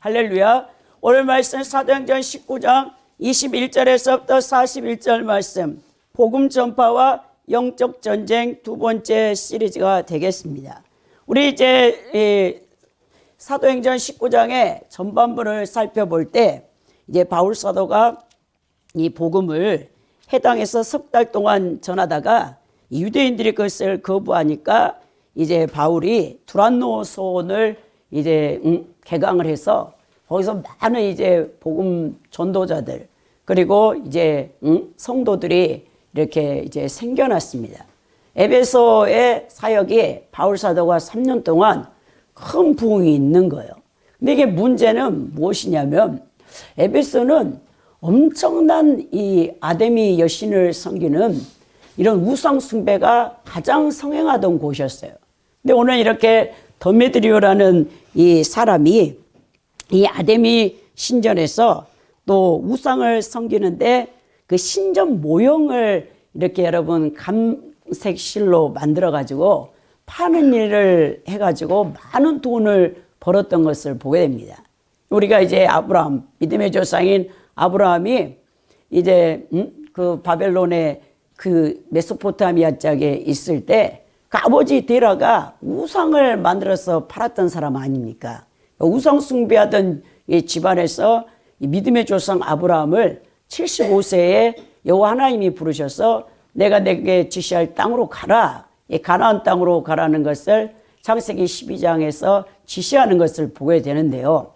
할렐루야. 오늘 말씀 사도행전 19장 21절에서부터 41절 말씀, 복음 전파와 영적 전쟁 두 번째 시리즈가 되겠습니다. 우리 이제 사도행전 19장의 전반부를 살펴볼 때 이제 바울 사도가 이 복음을 해당에서 석 달 동안 전하다가 유대인들이 그것을 거부하니까 이제 바울이 두란노 소원을 이제 개강을 해서 거기서 많은 이제 복음 전도자들 그리고 이제 성도들이 이렇게 이제 생겨났습니다. 에베소의 사역이 바울 사도가 3년 동안 큰 부흥이 있는 거예요. 근데 이게 문제는 무엇이냐면 에베소는 엄청난 이 아데미 여신을 섬기는 이런 우상 숭배가 가장 성행하던 곳이었어요. 근데 오늘 이렇게 데메드리오라는 이 사람이 이 아데미 신전에서 또 우상을 섬기는데 그 신전 모형을 이렇게 여러분 감색 실로 만들어 가지고 파는 일을 해 가지고 많은 돈을 벌었던 것을 보게 됩니다. 우리가 이제 아브라함, 믿음의 조상인 아브라함이 이제 그 바벨론의 그 메소포타미아 쪽에 있을 때 그 아버지 데라가 우상을 만들어서 팔았던 사람 아닙니까? 우상 숭배하던 이 집안에서 이 믿음의 조상 아브라함을 75세에 여호와 하나님이 부르셔서 내가 내게 지시할 땅으로 가라, 이 가나안 땅으로 가라는 것을 창세기 12장에서 지시하는 것을 보게 되는데요.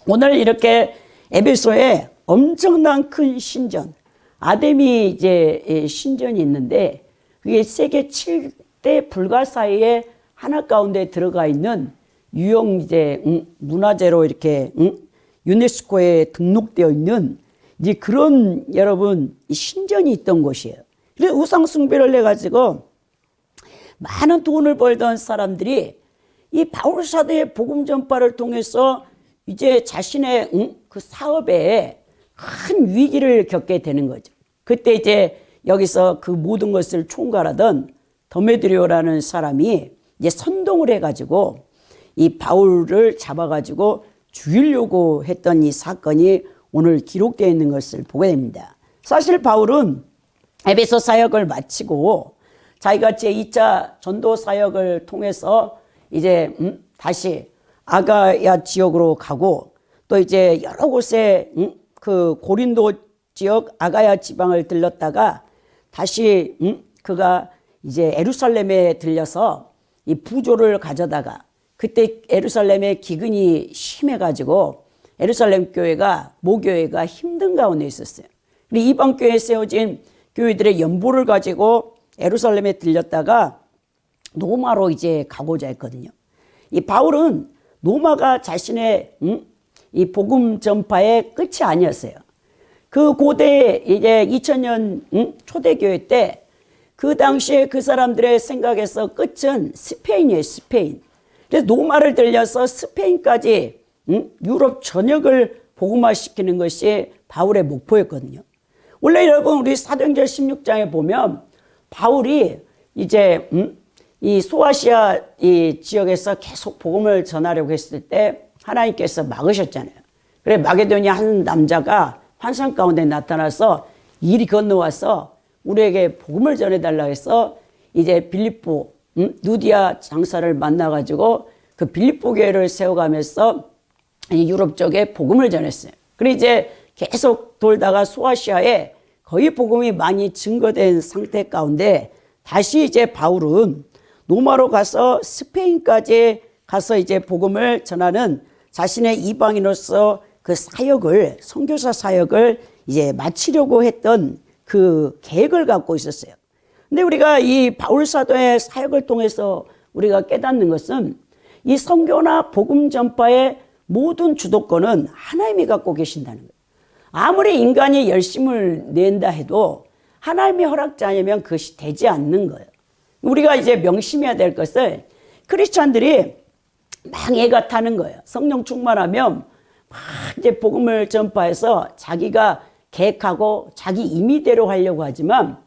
오늘 이렇게 에베소에 엄청난 큰 신전, 아데미 이제 신전이 있는데 그게 세계 7대 불가사의에 하나 가운데 들어가 있는 유형 이제 문화재로 이렇게 유네스코에 등록되어 있는 이제 그런 여러분 신전이 있던 곳이에요. 그래서 우상 숭배를 해 가지고 많은 돈을 벌던 사람들이 이 바울 사도의 복음 전파를 통해서 이제 자신의 그 사업에 큰 위기를 겪게 되는 거죠. 그때 이제 여기서 그 모든 것을 총괄하던 데메드리오라는 사람이 이제 선동을 해가지고 이 바울을 잡아가지고 죽이려고 했던 이 사건이 오늘 기록되어 있는 것을 보게 됩니다. 사실 바울은 에베소 사역을 마치고 자기가 제2차 전도 사역을 통해서 이제 다시 아가야 지역으로 가고 또 이제 여러 곳에 그 고린도 지역 아가야 지방을 들렀다가 다시 그가 이제 예루살렘에 들려서 이 부조를 가져다가 그때 예루살렘에 기근이 심해가지고 예루살렘 교회가 모교회가 힘든 가운데 있었어요. 그리고 이방 교회에 세워진 교회들의 연보를 가지고 예루살렘에 들렸다가 노마로 이제 가고자 했거든요. 이 바울은 노마가 자신의 이 복음 전파의 끝이 아니었어요. 그 고대 이제 2000년 초대교회 때 그 당시에 그 사람들의 생각에서 끝은 스페인이에요, 스페인. 그래서 노마를 들려서 스페인까지 유럽 전역을 복음화시키는 것이 바울의 목표였거든요. 원래 여러분 우리 사도행전 16장에 보면 바울이 이제 이 소아시아 이 지역에서 계속 복음을 전하려고 했을 때 하나님께서 막으셨잖아요. 그래 마게도니아 한 남자가 환상 가운데 나타나서 이리 건너와서 우리에게 복음을 전해달라고 해서 이제 빌립보 누디아 장사를 만나가지고 그 빌립보 교회를 세워가면서 유럽 쪽에 복음을 전했어요. 그리고 이제 계속 돌다가 소아시아에 거의 복음이 많이 증거된 상태 가운데 다시 이제 바울은 노마로 가서 스페인까지 가서 이제 복음을 전하는 자신의 이방인으로서 그 사역을 선교사 사역을 이제 마치려고 했던 그 계획을 갖고 있었어요. 근데 우리가 이 바울 사도의 사역을 통해서 우리가 깨닫는 것은 이 선교나 복음 전파의 모든 주도권은 하나님이 갖고 계신다는 거예요. 아무리 인간이 열심을 낸다 해도 하나님이 허락지 않으면 그것이 되지 않는 거예요. 우리가 이제 명심해야 될 것을 크리스찬들이 막 애가 타는 거예요. 성령 충만하면 막 이제 복음을 전파해서 자기가 계획하고 자기 임의대로 하려고 하지만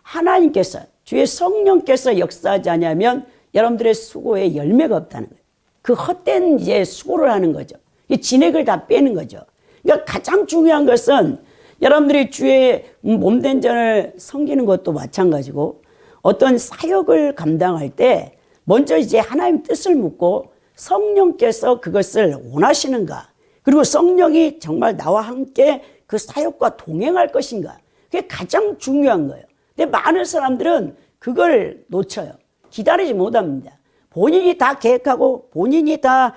하나님께서 주의 성령께서 역사하지 않으면 여러분들의 수고에 열매가 없다는 거예요. 그 헛된 이제 수고를 하는 거죠. 이 진액을 다 빼는 거죠. 그러니까 가장 중요한 것은 여러분들이 주의 몸된 전을 섬기는 것도 마찬가지고 어떤 사역을 감당할 때 먼저 이제 하나님 뜻을 묻고 성령께서 그것을 원하시는가, 그리고 성령이 정말 나와 함께 그 사역과 동행할 것인가, 그게 가장 중요한 거예요. 근데 많은 사람들은 그걸 놓쳐요. 기다리지 못합니다. 본인이 다 계획하고 본인이 다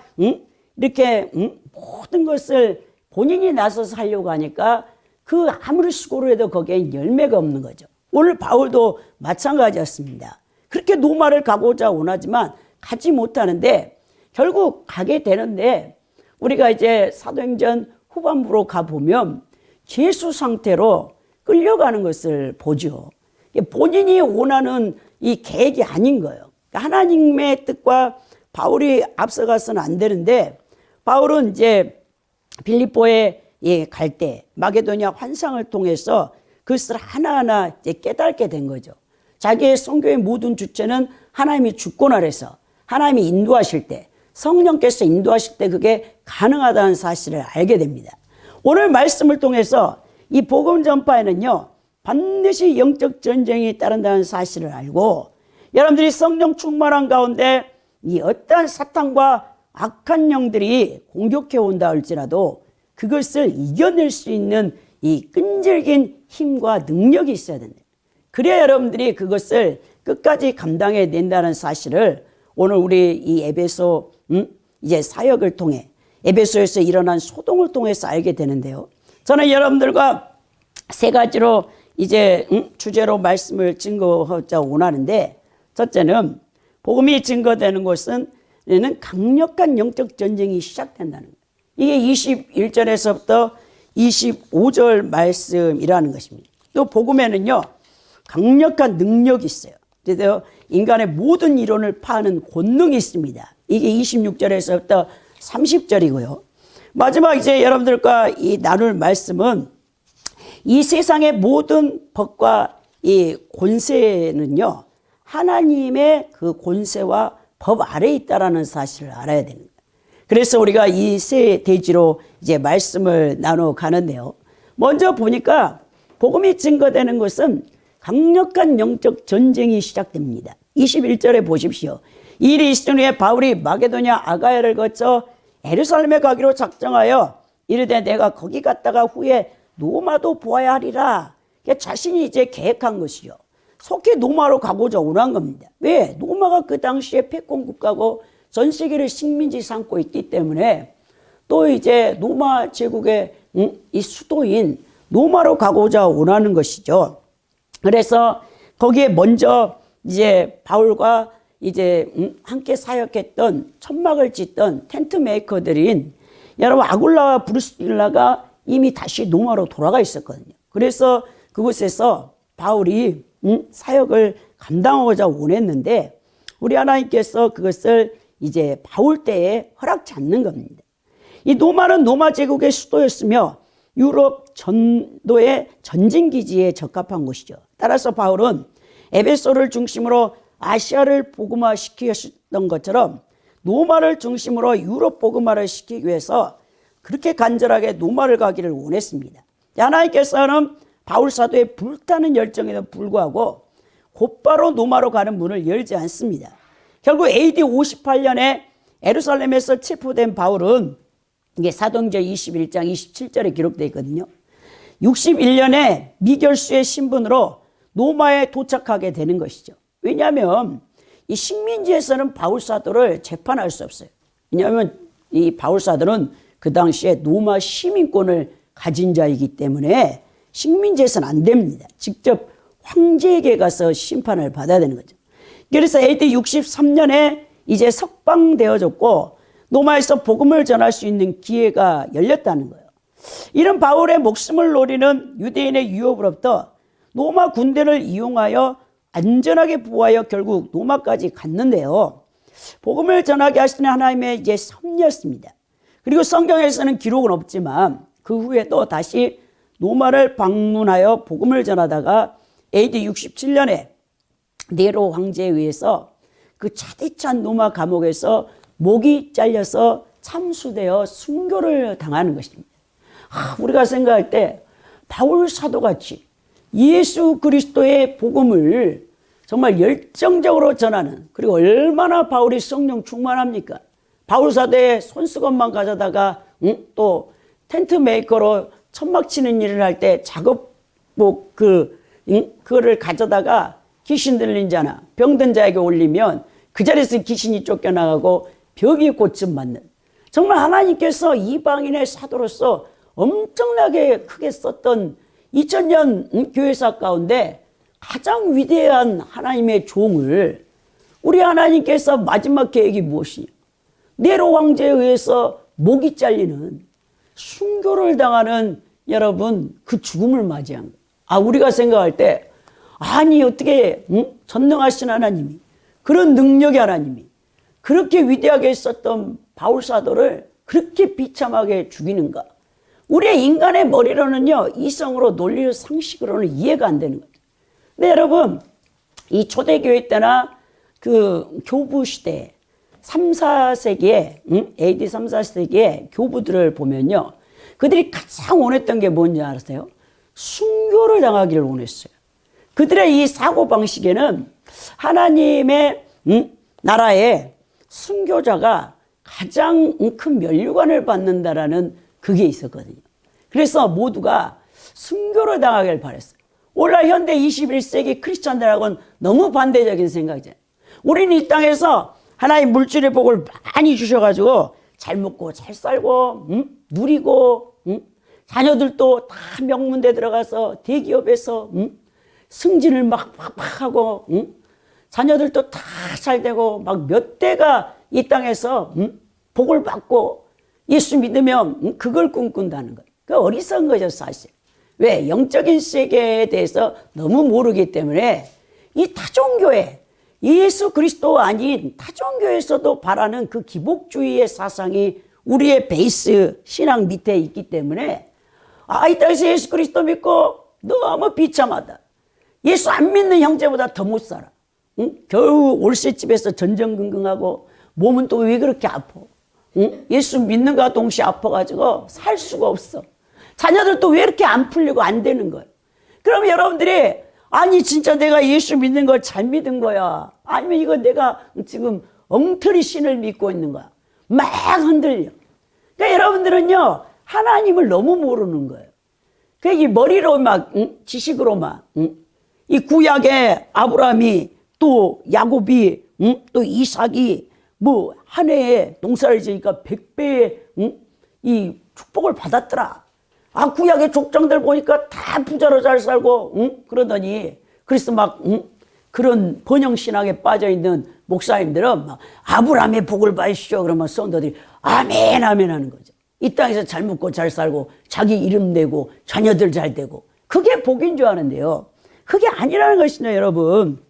이렇게 모든 것을 본인이 나서서 하려고 하니까 그 아무리 수고를 해도 거기에 열매가 없는 거죠. 오늘 바울도 마찬가지였습니다. 그렇게 노마를 가고자 원하지만 가지 못하는데 결국 가게 되는데, 우리가 이제 사도행전 후반부로 가보면 죄수 상태로 끌려가는 것을 보죠. 본인이 원하는 이 계획이 아닌 거예요. 하나님의 뜻과 바울이 앞서가서는 안 되는데, 바울은 이제 빌립보에 갈 때 마게도냐 환상을 통해서 그것을 하나하나 이제 깨닫게 된 거죠. 자기의 선교의 모든 주체는 하나님이 주권하래서 하나님이 인도하실 때, 성령께서 인도하실 때 그게 가능하다는 사실을 알게 됩니다. 오늘 말씀을 통해서 이 복음 전파에는요, 반드시 영적 전쟁이 따른다는 사실을 알고, 여러분들이 성령 충만한 가운데 이 어떠한 사탄과 악한 영들이 공격해 온다 할지라도 그것을 이겨낼 수 있는 이 끈질긴 힘과 능력이 있어야 된다. 그래야 여러분들이 그것을 끝까지 감당해야 된다는 사실을 오늘 우리 이 에베소 이제 사역을 통해, 에베소에서 일어난 소동을 통해서 알게 되는데요. 저는 여러분들과 세 가지로 이제 주제로 말씀을 증거하자 원하는데, 첫째는 복음이 증거되는 것은 강력한 영적 전쟁이 시작된다는 거예요. 이게 21절에서부터 25절 말씀이라는 것입니다. 또 복음에는요, 강력한 능력이 있어요. 그래서 인간의 모든 이론을 파는 권능이 있습니다. 이게 26절에서부터 30절이고요. 마지막 이제 여러분들과 이 나눌 말씀은 이 세상의 모든 법과 이 권세는요, 하나님의 그 권세와 법 아래에 있다라는 사실을 알아야 되는 거예요. 그래서 우리가 이 세 대지로 이제 말씀을 나눠 가는데요. 먼저 보니까 복음이 증거되는 것은 강력한 영적 전쟁이 시작됩니다. 21절에 보십시오. 이 일이 있은 후에 바울이 마게도냐 아가야를 거쳐 예루살렘에 가기로 작정하여 이르되 내가 거기 갔다가 후에 노마도 보아야 하리라. 자신이 이제 계획한 것이요. 속히 노마로 가고자 원한 겁니다. 왜? 노마가 그 당시에 패권 국가고 전 세계를 식민지 삼고 있기 때문에 또 이제 노마 제국의 이 수도인 노마로 가고자 원하는 것이죠. 그래서 거기에 먼저 이제 바울과 이제 함께 사역했던 천막을 짓던 텐트 메이커들인 여러분 아굴라와 브루스딜라가 이미 다시 노마로 돌아가 있었거든요. 그래서 그곳에서 바울이 사역을 감당하고자 원했는데 우리 하나님께서 그것을 이제 바울 때에 허락치 않는 겁니다. 이 노마는 로마 제국의 수도였으며 유럽 전도의 전진기지에 적합한 곳이죠. 따라서 바울은 에베소를 중심으로 아시아를 복음화시켰던 것처럼 노마를 중심으로 유럽 복음화를 시키기 위해서 그렇게 간절하게 노마를 가기를 원했습니다. 하나님께서는 바울 사도의 불타는 열정에도 불구하고 곧바로 노마로 가는 문을 열지 않습니다. 결국 AD 58년에 예루살렘에서 체포된 바울은 이게 사도행전 21장 27절에 기록되어 있거든요. 61년에 미결수의 신분으로 노마에 도착하게 되는 것이죠. 왜냐하면 이 식민지에서는 바울 사도를 재판할 수 없어요. 왜냐하면 이 바울 사도는 그 당시에 노마 시민권을 가진 자이기 때문에 식민지에서는 안 됩니다. 직접 황제에게 가서 심판을 받아야 되는 거죠. 그래서 AD 63년에 이제 석방되어졌고 노마에서 복음을 전할 수 있는 기회가 열렸다는 거예요. 이런 바울의 목숨을 노리는 유대인의 유혹으로부터 노마 군대를 이용하여 안전하게 보호하여 결국 노마까지 갔는데요. 복음을 전하게 하시는 하나님의 이제 섭리였습니다. 그리고 성경에서는 기록은 없지만 그 후에 또 다시 노마를 방문하여 복음을 전하다가 AD 67년에 네로 황제에 의해서 그 차디찬 노마 감옥에서 목이 잘려서 참수되어 순교를 당하는 것입니다. 우리가 생각할 때 바울 사도같이 예수 그리스도의 복음을 정말 열정적으로 전하는, 그리고 얼마나 바울이 성령 충만합니까? 바울 사도의 손수건만 가져다가 또 텐트 메이커로 천막 치는 일을 할 때 작업복 그거를 가져다가 귀신 들린 자나 병든 자에게 올리면 그 자리에서 귀신이 쫓겨나가고 병이 고침 받는, 정말 하나님께서 이방인의 사도로서 엄청나게 크게 썼던 2000년 교회사 가운데 가장 위대한 하나님의 종을 우리 하나님께서 마지막 계획이 무엇이냐? 네로 황제에 의해서 목이 잘리는 순교를 당하는 여러분 그 죽음을 맞이한 거예요. 우리가 생각할 때 아니 어떻게 전능하신 하나님이, 그런 능력의 하나님이 그렇게 위대하게 썼던 바울 사도를 그렇게 비참하게 죽이는가? 우리의 인간의 머리로는요, 이성으로 논리로 상식으로는 이해가 안 되는 거죠. 근데 여러분, 이 초대교회 때나 그 교부 시대 3, 4세기에 AD 3, 4세기에 교부들을 보면요, 그들이 가장 원했던 게 뭔지 아세요? 순교를 당하기를 원했어요. 그들의 이 사고방식에는 하나님의 나라에 순교자가 가장 큰 면류관을 받는다라는 그게 있었거든요. 그래서 모두가 순교를 당하길 바랬어요. 오늘날 현대 21세기 크리스찬들하고는 너무 반대적인 생각이잖아요. 우리는 이 땅에서 하나님 물질의 복을 많이 주셔가지고 잘 먹고 잘 살고 누리고 자녀들도 다 명문대 들어가서 대기업에서 승진을 막 하고 자녀들도 다 잘 되고 막 몇 대가 이 땅에서 복을 받고 예수 믿으면 그걸 꿈꾼다는 거예요. 그 어리석은 거죠, 사실. 왜? 영적인 세계에 대해서 너무 모르기 때문에 이 타종교회, 예수 그리스도 아닌 타종교에서도 바라는 그 기복주의의 사상이 우리의 베이스 신앙 밑에 있기 때문에 이 땅에서 예수 그리스도 믿고 너무 비참하다. 예수 안 믿는 형제보다 더 못 살아. 겨우 월세집에서 전전긍긍하고 몸은 또 왜 그렇게 아파? 예수 믿는가 동시에 아파가지고 살 수가 없어. 자녀들도 왜 이렇게 안 풀리고 안 되는 거예요? 그럼 여러분들이 아니 진짜 내가 예수 믿는 걸 잘 믿은 거야? 아니면 이거 내가 지금 엉터리 신을 믿고 있는 거야? 막 흔들려. 그러니까 여러분들은요 하나님을 너무 모르는 거예요. 그러니까 이 머리로 막 지식으로만 이 구약의 아브라함이 또 야곱이 또 이삭이 뭐 한 해에 농사를 지으니까 100배의 이 축복을 받았더라. 구약의 족장들 보니까 다 부자로 잘 살고 그러더니 그래서 막 그런 번영신앙에 빠져있는 목사님들은 막 아브라함의 복을 받으시오 그러면 성도들이 아멘 아멘 하는 거죠. 이 땅에서 잘 먹고 잘 살고 자기 이름 내고 자녀들 잘 되고 그게 복인 줄 아는데요, 그게 아니라는 것이냐. 여러분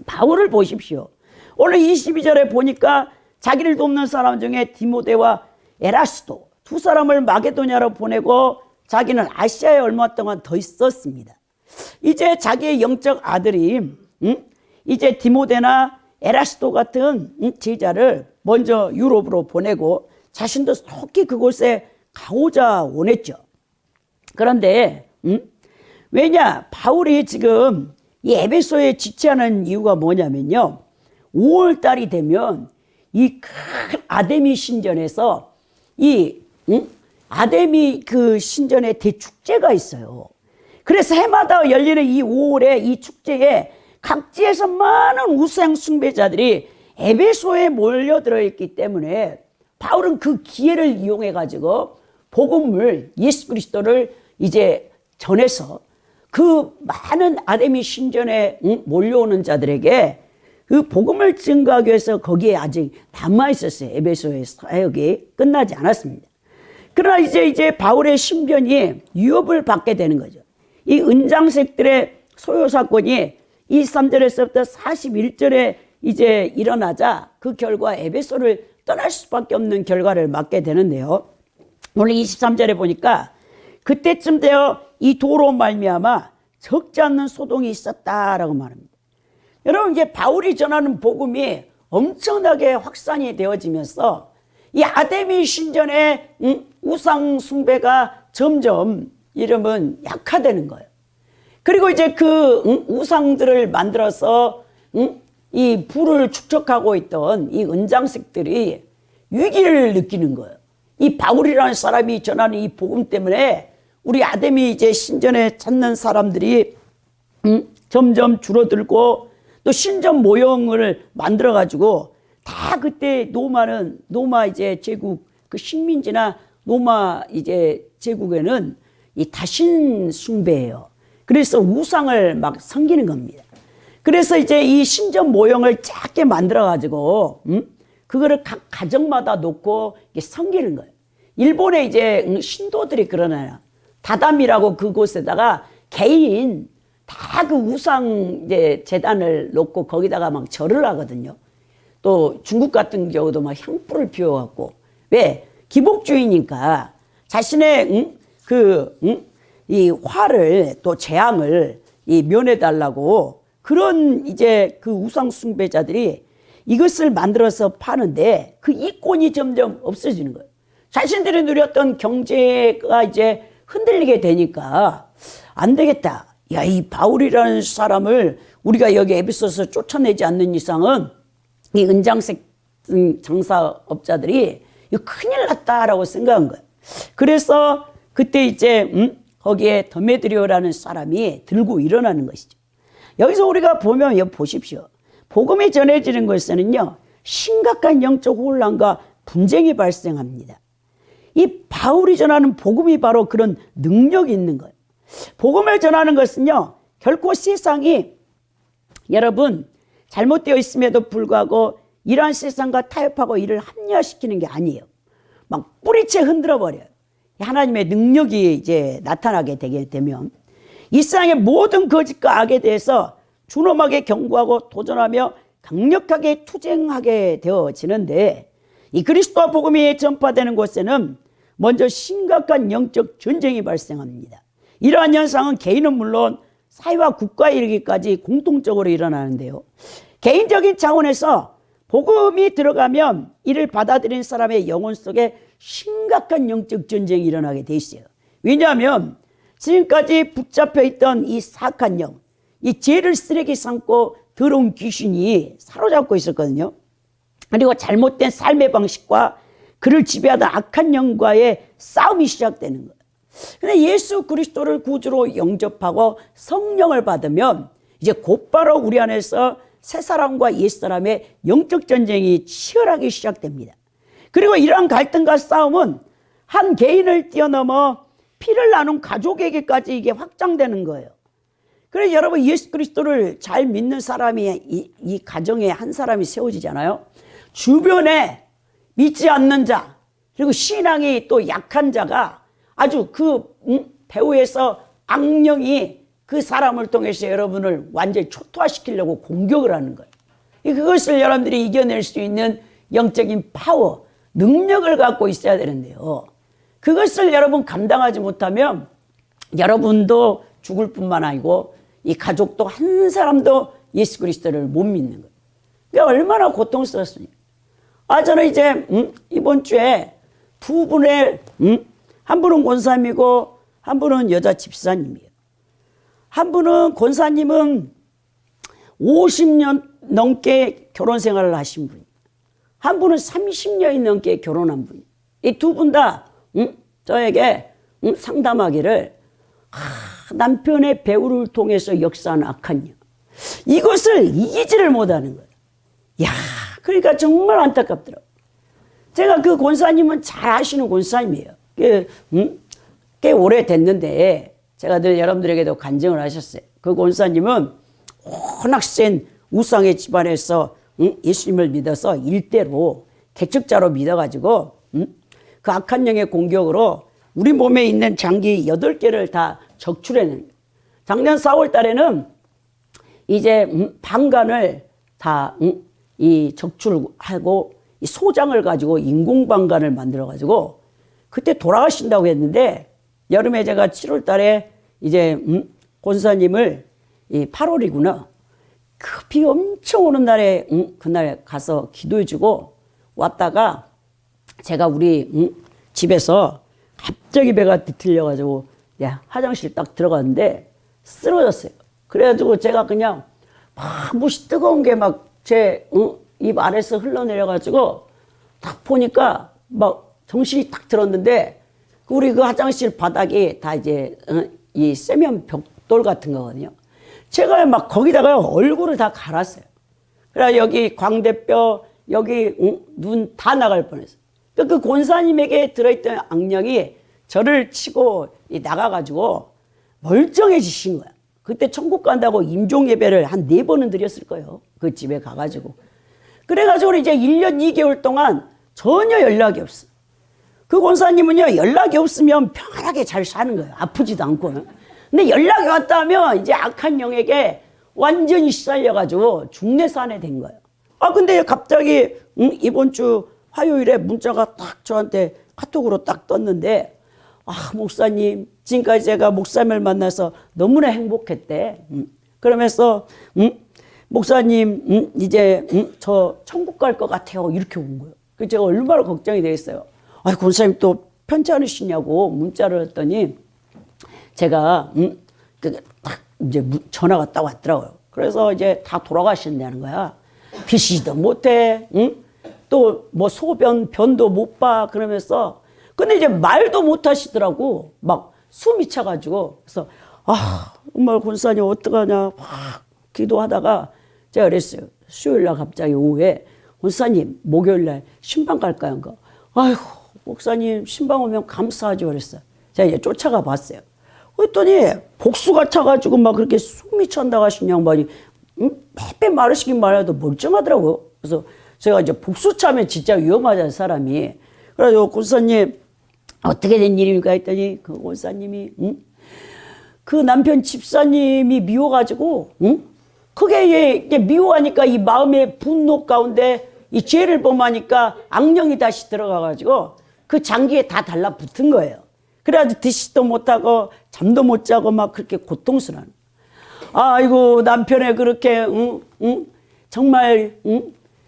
바울을 보십시오. 오늘 22절에 보니까 자기를 돕는 사람 중에 디모데와 에라스도 두 사람을 마게도냐로 보내고 자기는 아시아에 얼마 동안 더 있었습니다. 이제 자기의 영적 아들이 이제 디모데나 에라스도 같은 제자를 먼저 유럽으로 보내고 자신도 속히 그곳에 가고자 원했죠. 그런데 왜냐, 바울이 지금 이 에베소에 지체하는 이유가 뭐냐면요, 5월 달이 되면 이 큰 아데미 신전에서 이 아데미 그 신전의 대축제가 있어요. 그래서 해마다 열리는 이 5월에 이 축제에 각지에서 많은 우상 숭배자들이 에베소에 몰려들어 있기 때문에 바울은 그 기회를 이용해 가지고 복음을, 예수 그리스도를 이제 전해서 그 많은 아데미 신전에 몰려오는 자들에게 그 복음을 증거하기 위해서 거기에 아직 남아 있었어요. 에베소의 사역이 끝나지 않았습니다. 그러나 이제 바울의 신변이 위협을 받게 되는 거죠. 이 은장색들의 소요 사건이 23절에서부터 41절에 이제 일어나자 그 결과 에베소를 떠날 수밖에 없는 결과를 맞게 되는데요. 오늘 23절에 보니까 그때쯤 되어 이 도로 말미암아 적지 않는 소동이 있었다라고 말합니다. 여러분 이제 바울이 전하는 복음이 엄청나게 확산이 되어지면서 이 아데미 신전의 우상 숭배가 점점 이러면 약화되는 거예요. 그리고 이제 그 우상들을 만들어서 이 불을 축적하고 있던 이 은장색들이 위기를 느끼는 거예요. 이 바울이라는 사람이 전하는 이 복음 때문에 우리 아데미 이제 신전에 찾는 사람들이 점점 줄어들고 또 신전 모형을 만들어 가지고 다 그때 노마 이제 제국 그 식민지나 노마 이제 제국에는 이 다신 숭배예요. 그래서 우상을 막 섬기는 겁니다. 그래서 이제 이 신전 모형을 작게 만들어 가지고 그거를 각 가정마다 놓고 섬기는 거예요. 일본에 이제 신도들이 그러나요. 다담이라고 그곳에다가 개인 다 그 우상 이제 재단을 놓고 거기다가 막 절을 하거든요. 또 중국 같은 경우도 막 향불을 피워갖고 왜 기복주의니까 자신의 이 화를 또 재앙을 이 면해달라고 그런 이제 그 우상 숭배자들이 이것을 만들어서 파는데 그 이권이 점점 없어지는 거예요. 자신들이 누렸던 경제가 이제 흔들리게 되니까 안 되겠다. 야, 이 바울이라는 사람을 우리가 여기 에베소서 쫓아내지 않는 이상은 이 은장색 장사업자들이 이거 큰일 났다라고 생각한 거예요. 그래서 그때 이제 거기에 더메드리오라는 사람이 들고 일어나는 것이죠. 여기서 우리가 보면 여기 보십시오. 복음이 전해지는 것에는요 심각한 영적 혼란과 분쟁이 발생합니다. 이 바울이 전하는 복음이 바로 그런 능력이 있는 거예요. 복음을 전하는 것은요 결코 세상이 여러분 잘못되어 있음에도 불구하고 이러한 세상과 타협하고 이를 합리화시키는 게 아니에요. 막 뿌리채 흔들어 버려요. 하나님의 능력이 이제 나타나게 되게 되면 이 세상의 모든 거짓과 악에 대해서 준엄하게 경고하고 도전하며 강력하게 투쟁하게 되어지는데 이 그리스도와 복음이 전파되는 곳에는 먼저 심각한 영적 전쟁이 발생합니다. 이러한 현상은 개인은 물론 사회와 국가에 이르기까지 공통적으로 일어나는데요. 개인적인 차원에서 복음이 들어가면 이를 받아들인 사람의 영혼 속에 심각한 영적 전쟁이 일어나게 돼 있어요. 왜냐하면 지금까지 붙잡혀 있던 이 사악한 영, 이 죄를 쓰레기 삼고 더러운 귀신이 사로잡고 있었거든요. 그리고 잘못된 삶의 방식과 그를 지배하던 악한 영과의 싸움이 시작되는 거예요. 근데 예수 그리스도를 구주로 영접하고 성령을 받으면 이제 곧바로 우리 안에서 새 사람과 옛 사람의 영적 전쟁이 치열하게 시작됩니다. 그리고 이러한 갈등과 싸움은 한 개인을 뛰어넘어 피를 나눈 가족에게까지 이게 확장되는 거예요. 그래서 여러분 예수 그리스도를 잘 믿는 사람이 이 가정에 한 사람이 세워지잖아요. 주변에 믿지 않는 자 그리고 신앙이 또 약한 자가 아주 그 배후에서 악령이 그 사람을 통해서 여러분을 완전히 초토화시키려고 공격을 하는 거예요. 그것을 여러분들이 이겨낼 수 있는 영적인 파워, 능력을 갖고 있어야 되는데요. 그것을 여러분 감당하지 못하면 여러분도 죽을 뿐만 아니고 이 가족도 한 사람도 예수 그리스도를 못 믿는 거예요. 그러니까 얼마나 고통스럽습니까? 저는 이제 이번 주에 두 분의 한 분은 권사님이고 한 분은 여자 집사님이에요. 한 분은 권사님은 50년 넘게 결혼 생활을 하신 분이에요. 한 분은 30년이 넘게 결혼한 분이에요. 이 두 분 다 저에게 상담하기를 남편의 배우를 통해서 역사하는 악한 영 이것을 이기지를 못하는 거예요. 야, 그러니까 정말 안타깝더라고요. 제가 그 권사님은 잘 아시는 권사님이에요. 꽤 오래됐는데 제가 늘 여러분들에게도 간증을 하셨어요. 그 권사님은 워낙 센 우상의 집안에서 예수님을 믿어서 일대로 개척자로 믿어가지고 그 악한 영의 공격으로 우리 몸에 있는 장기 8개를 다 적출해낸 거예요. 작년 4월 달에는 이제 방간을 다 이 적출하고 이 소장을 가지고 인공방간을 만들어가지고 그때 돌아가신다고 했는데 여름에 제가 7월 달에 이제 권사님을 이 8월이구나. 그 비 엄청 오는 날에 그날 가서 기도해주고 왔다가 제가 우리 집에서 갑자기 배가 뒤틀려가지고 화장실 딱 들어갔는데 쓰러졌어요. 그래가지고 제가 그냥 막 무시 뜨거운 게 막 제 입 아래서 흘러내려가지고 딱 보니까 막 정신이 딱 들었는데 우리 그 화장실 바닥이 다 이제 이 세면 벽돌 같은 거거든요. 제가 막 거기다가 얼굴을 다 갈았어요. 그래 여기 광대뼈 여기 눈 다 나갈 뻔했어요. 그 권사님에게 들어있던 악령이 저를 치고 나가가지고 멀쩡해지신 거야. 그때 천국 간다고 임종 예배를 한 4번은 드렸을 거예요. 그 집에 가가지고. 그래가지고 이제 1년 2개월 동안 전혀 연락이 없어. 그 권사님은요, 연락이 없으면 편하게 잘 사는 거예요. 아프지도 않고. 근데 연락이 왔다 하면 이제 악한 영에게 완전히 시달려가지고 중내산에 된 거예요. 근데 갑자기 이번 주 화요일에 문자가 딱 저한테 카톡으로 딱 떴는데, 목사님, 지금까지 제가 목사님을 만나서 너무나 행복했대. 그러면서, 목사님, 이제, 저 천국 갈 것 같아요. 이렇게 온 거예요. 그래서 제가 얼마나 걱정이 되겠어요. 권사님 또 편찮으시냐고 문자를 했더니, 제가, 딱 이제 전화가 딱 왔더라고요. 그래서 이제 다 돌아가신다는 거야. 드시지도 못해, 또 뭐 소변, 변도 못 봐. 그러면서, 근데 이제 말도 못 하시더라고. 막 숨이 차가지고. 그래서, 정말 권사님 어떡하냐. 막 기도하다가 제가 그랬어요. 수요일날 갑자기 오후에 권사님 목요일날 신방 갈까요? 아이고 목사님 신방 오면 감사하죠 그랬어요. 제가 이제 쫓아가 봤어요. 그랬더니 복수가 차가지고 막 그렇게 숨이 찬다고 하신 양반이 빼빼 마르시긴 말해도 멀쩡하더라고요. 그래서 제가 이제 복수 차면 진짜 위험하잖아요 사람이. 그래서 권사님 어떻게 된 일입니까 했더니 그 권사님이 그 남편 집사님이 미워가지고 그게 이게 미워하니까 이 마음의 분노 가운데 이 죄를 범하니까 악령이 다시 들어가가지고 그 장기에 다 달라붙은 거예요. 그래가지고 드시도 못하고 잠도 못 자고 막 그렇게 고통스러운. 아이고 남편의 그렇게 정말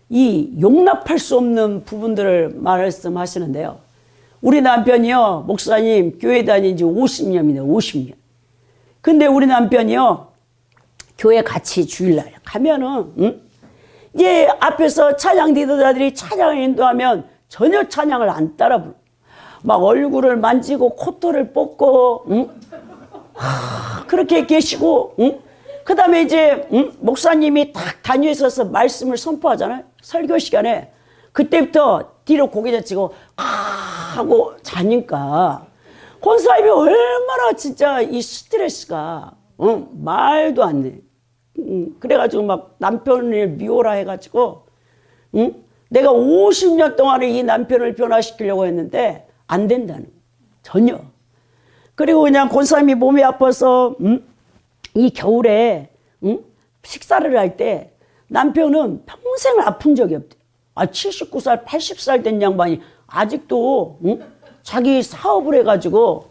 이 용납할 수 없는 부분들을 말씀하시는데요. 우리 남편이요 목사님 교회 다닌 지 50년입니다. 50년. 근데 우리 남편이요 교회 같이 주일날 가면은 이제 앞에서 찬양 리더자들이 찬양을 인도하면 전혀 찬양을 안 따라 불러. 막 얼굴을 만지고 콧대를 뽑고 그렇게 계시고 그 다음에 이제 목사님이 딱 단위에 서서 말씀을 선포하잖아요. 설교 시간에 그때부터 뒤로 고개 젖히고 하고 자니까 권사님이 얼마나 진짜 이 스트레스가 말도 안 돼. 그래가지고 막 남편을 미워라 해가지고 내가 50년 동안에 이 남편을 변화시키려고 했는데 안 된다는 거예요. 전혀. 그리고 그냥 권사님이 몸이 아파서 이 겨울에 식사를 할 때 남편은 평생을 아픈 적이 없대요. 79살 80살 된 양반이 아직도 자기 사업을 해가지고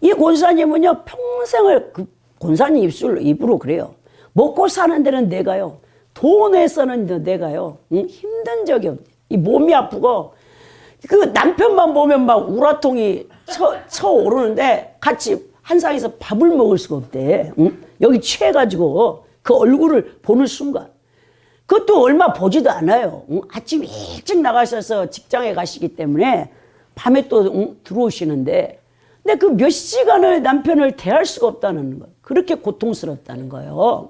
이 권사님은요 평생을 권사님 입으로 그래요. 먹고 사는 데는 내가요. 돈에서는 내가요. 힘든 적이 없대. 이 몸이 아프고 그 남편만 보면 막 우라통이 쳐오르는데 같이 한 상에서 밥을 먹을 수가 없대. 여기 취해가지고 그 얼굴을 보는 순간. 그것도 얼마 보지도 않아요. 아침 일찍 나가셔서 직장에 가시기 때문에 밤에 또 들어오시는데 근데 그 몇 시간을 남편을 대할 수가 없다는 거예요. 그렇게 고통스럽다는 거예요.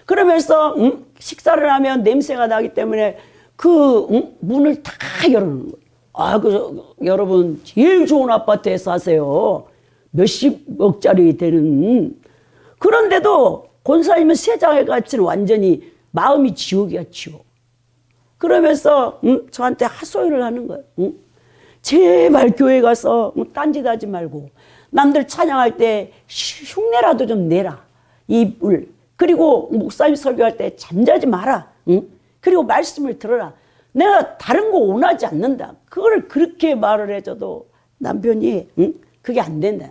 그러면서 식사를 하면 냄새가 나기 때문에 그 문을 다 열어놓는 거예요. 여러분 제일 좋은 아파트에 사세요. 몇십억짜리 되는. 그런데도 권사님은 세상에 갇힌 완전히 마음이 지옥이야 지옥. 그러면서 저한테 하소연을 하는 거예요. 제발 교회 가서 딴짓하지 말고 남들 찬양할 때 흉내라도 좀 내라. 입을. 그리고 목사님 설교할 때 잠자지 마라. 그리고 말씀을 들어라. 내가 다른 거 원하지 않는다. 그걸 그렇게 말을 해줘도 남편이 그게 안 된다.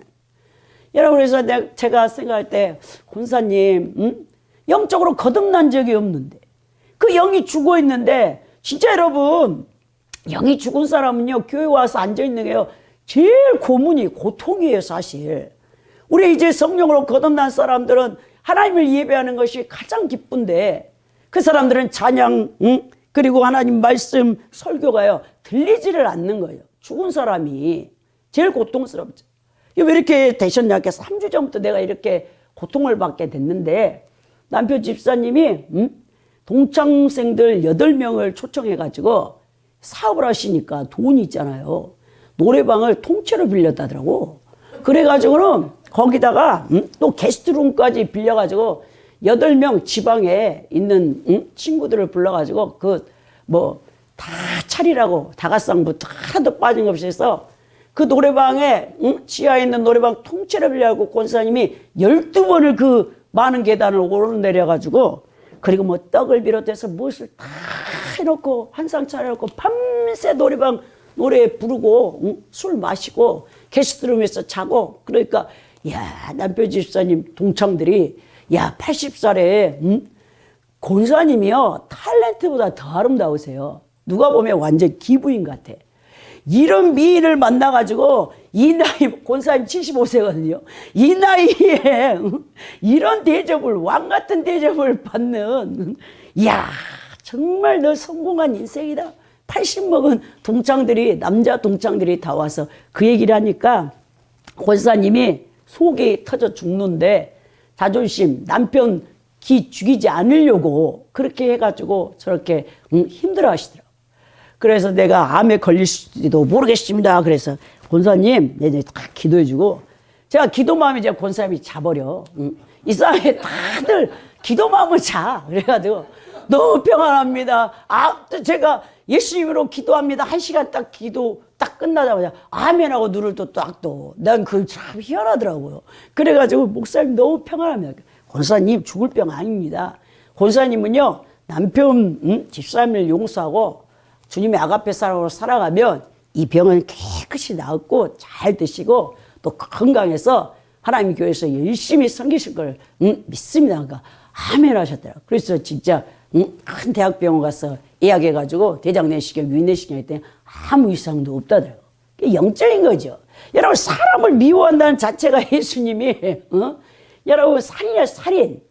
여러분 그래서 제가 생각할 때 권사님 영적으로 거듭난 적이 없는데 그 영이 죽어 있는데 진짜 여러분 영이 죽은 사람은요, 교회 와서 앉아있는 게요, 제일 고문이 고통이에요, 사실. 우리 이제 성령으로 거듭난 사람들은 하나님을 예배하는 것이 가장 기쁜데, 그 사람들은 찬양, 그리고 하나님 말씀, 설교가요, 들리지를 않는 거예요. 죽은 사람이 제일 고통스럽죠. 왜 이렇게 되셨냐? 3주 전부터 내가 이렇게 고통을 받게 됐는데, 남편 집사님이 동창생들 8명을 초청해가지고 사업을 하시니까 돈이 있잖아요. 노래방을 통째로 빌렸다더라고. 그래가지고는 거기다가 또 게스트룸까지 빌려가지고 8명 지방에 있는 친구들을 불러가지고 다 차리라고 다가상부터 하나도 빠진 것 없이 해서 그 노래방에 지하에 있는 노래방 통째로 빌려가지고 권사님이 12번을 그 많은 계단을 오르내려가지고, 그리고 뭐 떡을 비롯해서 무엇을 다 해놓고 한상 차려놓고 밤새 노래방 노래 부르고 술 마시고 게스트룸에서 자고. 그러니까 야, 남편 집사님 동창들이, 야, 80살에 권사님이요 탤런트보다 더 아름다우세요. 누가 보면 완전 기부인 같아. 이런 미인을 만나가지고, 이 나이, 권사님 75세거든요. 이 나이에 이런 대접을, 왕 같은 대접을 받는, 이야, 정말 너 성공한 인생이다. 80 먹은 동창들이, 남자 동창들이 다 와서 그 얘기를 하니까 권사님이 속이 터져 죽는데, 자존심, 남편 기 죽이지 않으려고 그렇게 해가지고 저렇게 힘들어 하시더라고요. 그래서 내가 암에 걸릴지도 모르겠습니다. 그래서 권사님, 이제 딱 기도해주고, 제가 기도 마음이 이제 권사님이 자버려. 이 사람이 다들 기도 마음을 자. 그래가지고 너무 평안합니다. 제가 예수님으로 기도합니다. 1시간 딱 기도 딱 끝나자마자 아멘하고 눈을 또 딱 떠. 난 그 참 희한하더라고요. 그래가지고 목사님 너무 평안합니다. 권사님 죽을 병 아닙니다. 권사님은요, 남편 집사님을 용서하고 주님의 아가페 사람으로 살아가면 이 병은 깨끗이 나았고 잘 드시고 또 건강해서 하나님 교회에서 열심히 섬기실 걸 믿습니다. 그러니까 아멘 하셨더라고요. 그래서 진짜 큰 대학병원 가서 예약해가지고 대장 내시경, 위내 시경 했더니 아무 이상도 없다더라고요. 영적인 거죠. 여러분, 사람을 미워한다는 자체가 예수님이 여러분 살인이야, 살인.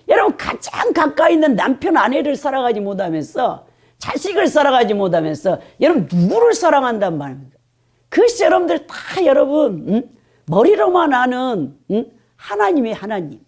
여러분, 가장 가까이 있는 남편 아내를 사랑하지 못하면서, 자식을 사랑하지 못하면서 여러분 누구를 사랑한단 말입니까? 그것이 여러분들 다 여러분 머리로만 아는 하나님이 하나님.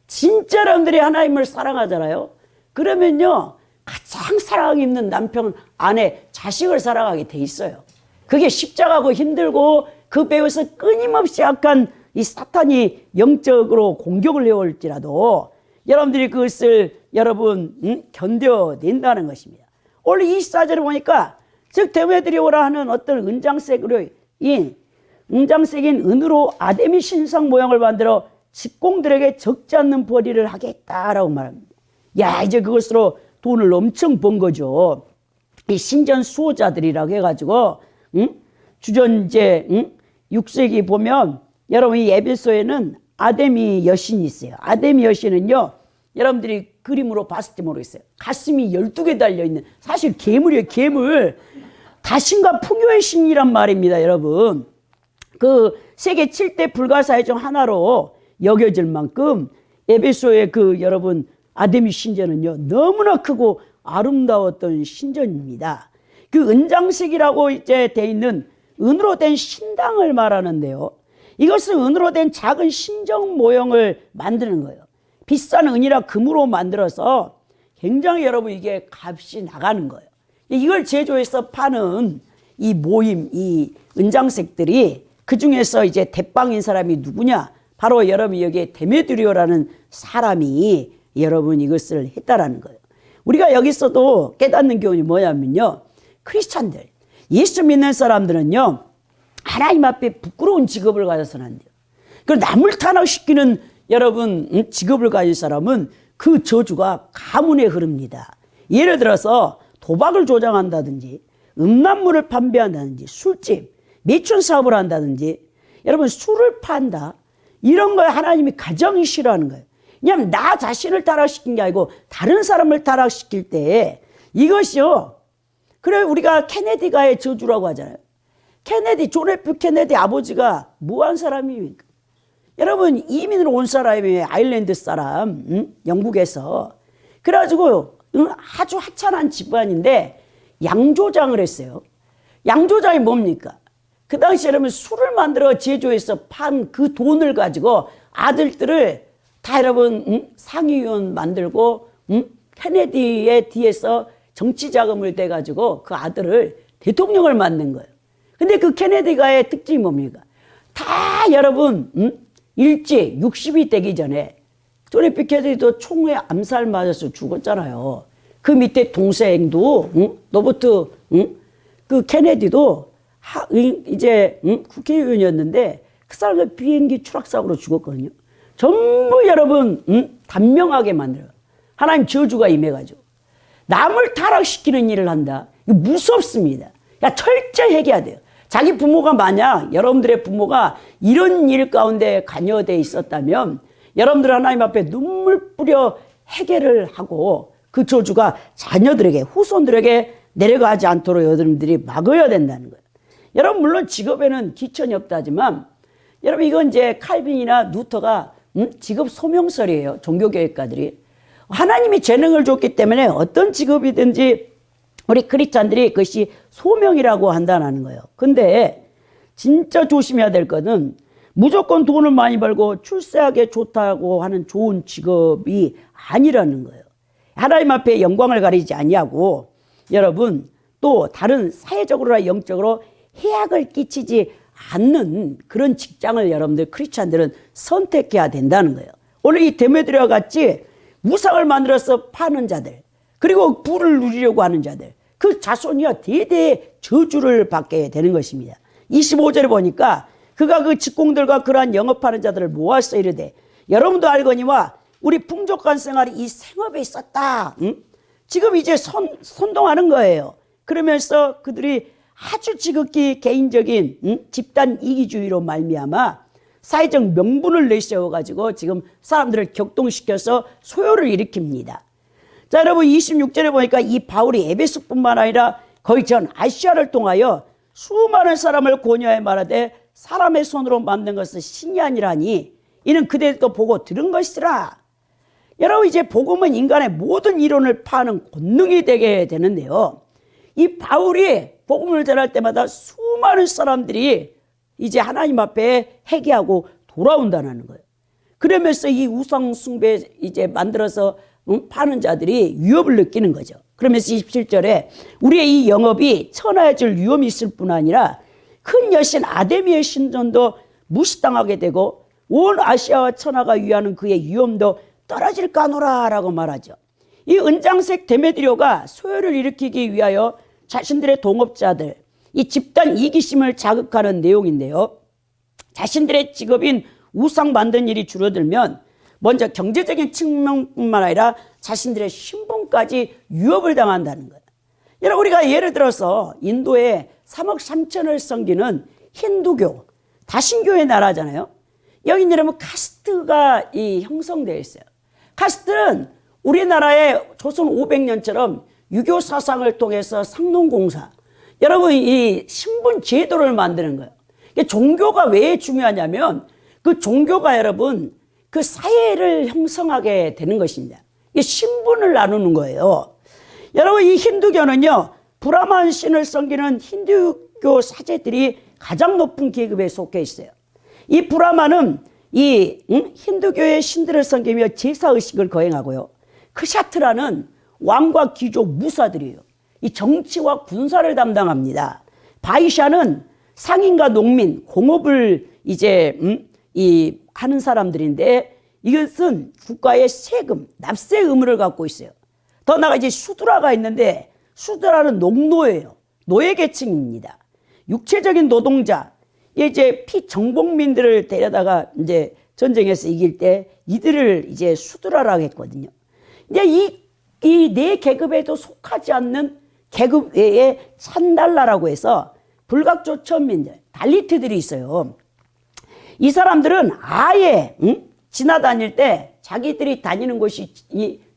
진짜 여러분들이 하나님을 사랑하잖아요. 그러면요, 가장 사랑 있는 남편, 아내, 자식을 사랑하게 돼 있어요. 그게 십자가고 힘들고 그 배에서 끊임없이 약한 이 사탄이 영적으로 공격을 해올지라도 여러분들이 그것을 여러분 견뎌낸다는 것입니다. 오늘 24절에 보니까 즉 대회들이 오라 하는 어떤 은장색인 은으로 아데미 신상 모양을 만들어 직공들에게 적지 않는 벌이를 하겠다라고 말합니다. 야, 이제 그것으로 돈을 엄청 번 거죠. 이 신전 수호자들이라고 해가지고 주전 이제 6세기 보면 여러분 이 에베소에는 아데미 여신이 있어요. 아데미 여신은요, 여러분들이 그림으로 봤을지 모르겠어요. 가슴이 12개 달려있는, 사실 괴물이에요, 괴물. 다신과 풍요의 신이란 말입니다, 여러분. 그 세계 7대 불가사의 중 하나로 여겨질 만큼 에베소의 그 여러분 아데미 신전은요, 너무나 크고 아름다웠던 신전입니다. 그 은장색이라고 이제 돼 있는 은으로 된 신당을 말하는데요. 이것은 은으로 된 작은 신정 모형을 만드는 거예요. 비싼 은이라 금으로 만들어서 굉장히 여러분 이게 값이 나가는 거예요. 이걸 제조해서 파는 이 모임, 이 은장색들이 그 중에서 이제 대빵인 사람이 누구냐? 바로 여러분 여기에 데메드리오라는 사람이 여러분 이것을 했다라는 거예요. 우리가 여기서도 깨닫는 교훈이 뭐냐면요, 크리스찬들, 예수 믿는 사람들은요, 하나님 앞에 부끄러운 직업을 가져서는 안 돼요. 그리고 남을 탄압시키는 여러분 직업을 가진 사람은 그 저주가 가문에 흐릅니다. 예를 들어서 도박을 조장한다든지, 음란물을 판매한다든지, 술집, 매춘 사업을 한다든지, 여러분 술을 판다, 이런 걸 하나님이 가장 싫어하는 거예요. 왜냐하면 나 자신을 타락시킨 게 아니고 다른 사람을 타락시킬 때 이것이요, 그래 우리가 케네디가의 저주라고 하잖아요. 존 F 케네디 아버지가 뭐한 사람입니까? 여러분 이민으로 온 사람이에요. 아일랜드 사람, 영국에서. 그래가지고 아주 하찮은 집안인데 양조장을 했어요. 양조장이 뭡니까? 그 당시 여러분 술을 만들어 제조해서 판 그 돈을 가지고 아들들을 다 여러분 상위위원 만들고 케네디의 뒤에서 정치 자금을 대가지고 그 아들을 대통령을 만든 거예요. 근데 그 케네디가의 특징이 뭡니까? 다 여러분 일찍 60이 되기 전에 존 F 케네디도 총에 암살 맞아서 죽었잖아요. 그 밑에 동생도 로버트 그 케네디도 이제 국회의원이었는데 그 사람도 비행기 추락사고로 죽었거든요. 전부 여러분 단명하게 만들어요. 하나님 저주가 임해가지고 남을 타락시키는 일을 한다. 이거 무섭습니다. 야, 철저히 해결해야 돼요. 자기 부모가 만약 여러분들의 부모가 이런 일 가운데 관여되어 있었다면 여러분들 하나님 앞에 눈물 뿌려 해결을 하고 그 저주가 자녀들에게 후손들에게 내려가지 않도록 여러분들이 막아야 된다는 거예요. 여러분 물론 직업에는 기천이 없다지만 여러분 이건 이제 칼빈이나 루터가 직업 소명설이에요. 종교교육가들이. 하나님이 재능을 줬기 때문에 어떤 직업이든지 우리 크리스찬들이 그것이 소명이라고 한다는 거예요. 근데 진짜 조심해야 될 것은 무조건 돈을 많이 벌고 출세하게 좋다고 하는 좋은 직업이 아니라는 거예요. 하나님 앞에 영광을 가리지 아니하고 여러분 또 다른 사회적으로나 영적으로 해악을 끼치지 않는 그런 직장을 여러분들 크리스찬들은 선택해야 된다는 거예요. 오늘 이 데메드리와 같이 우상을 만들어서 파는 자들 그리고 부를 누리려고 하는 자들 그 자손이야 대대 저주를 받게 되는 것입니다. 25절에 보니까 그가 그 직공들과 그러한 영업하는 자들을 모아서 이르되 여러분도 알거니와 우리 풍족한 생활이 이 생업에 있었다. 지금 이제 선동하는 거예요. 그러면서 그들이 아주 지극히 개인적인 집단 이기주의로 말미암아 사회적 명분을 내세워가지고 지금 사람들을 격동시켜서 소요를 일으킵니다. 자, 여러분 26절에 보니까 이 바울이 에베소뿐만 아니라 거의 전 아시아를 통하여 수많은 사람을 권유하여 말하되 사람의 손으로 만든 것은 신이 아니라니 이는 그대도 보고 들은 것이라. 여러분 이제 복음은 인간의 모든 이론을 파는 권능이 되게 되는데요. 이 바울이 복음을 전할 때마다 수많은 사람들이 이제 하나님 앞에 회개하고 돌아온다는 거예요. 그러면서 이 우상 숭배 이제 만들어서 파는 자들이 위협을 느끼는 거죠. 그러면서 27절에 우리의 이 영업이 천하해질 위험이 있을 뿐 아니라 큰 여신 아데미의 신전도 무시당하게 되고 온 아시아와 천하가 위하는 그의 위엄도 떨어질까노라 라고 말하죠. 이 은장색 데메드리오가 소요를 일으키기 위하여 자신들의 동업자들 이 집단 이기심을 자극하는 내용인데요. 자신들의 직업인 우상 만든 일이 줄어들면 먼저 경제적인 측면뿐만 아니라 자신들의 신분까지 위협을 당한다는 거예요. 여러분 우리가 예를 들어서 인도에 3억 3천을 섬기는 힌두교, 다신교의 나라잖아요. 여기 여러분 카스트가 형성되어 있어요. 카스트는 우리나라의 조선 500년처럼 유교 사상을 통해서 상농공사, 여러분 이 신분 제도를 만드는 거예요. 종교가 왜 중요하냐면 그 종교가 여러분 그 사회를 형성하게 되는 것입니다. 이게 신분을 나누는 거예요. 여러분 이 힌두교는요 브라만 신을 섬기는 힌두교 사제들이 가장 높은 계급에 속해 있어요. 이 브라만은 이 힌두교의 신들을 섬기며 제사의식을 거행하고요. 크샤트라는 왕과 귀족 무사들이에요. 이 정치와 군사를 담당합니다. 바이샤는 상인과 농민, 공업을 이제 하는 사람들인데 이것은 국가의 세금, 납세 의무를 갖고 있어요. 더 나아가 이제 수드라가 있는데 수드라는 농노예요. 노예 계층입니다. 육체적인 노동자, 이제 피정복민들을 데려다가 이제 전쟁에서 이길 때 이들을 이제 수드라라고 했거든요. 이제 이 네 계급에도 속하지 않는 계급 외에 산달라라고 해서 불각조 천민들, 달리트들이 있어요. 이 사람들은 아예 지나다닐 때 자기들이 다니는 곳이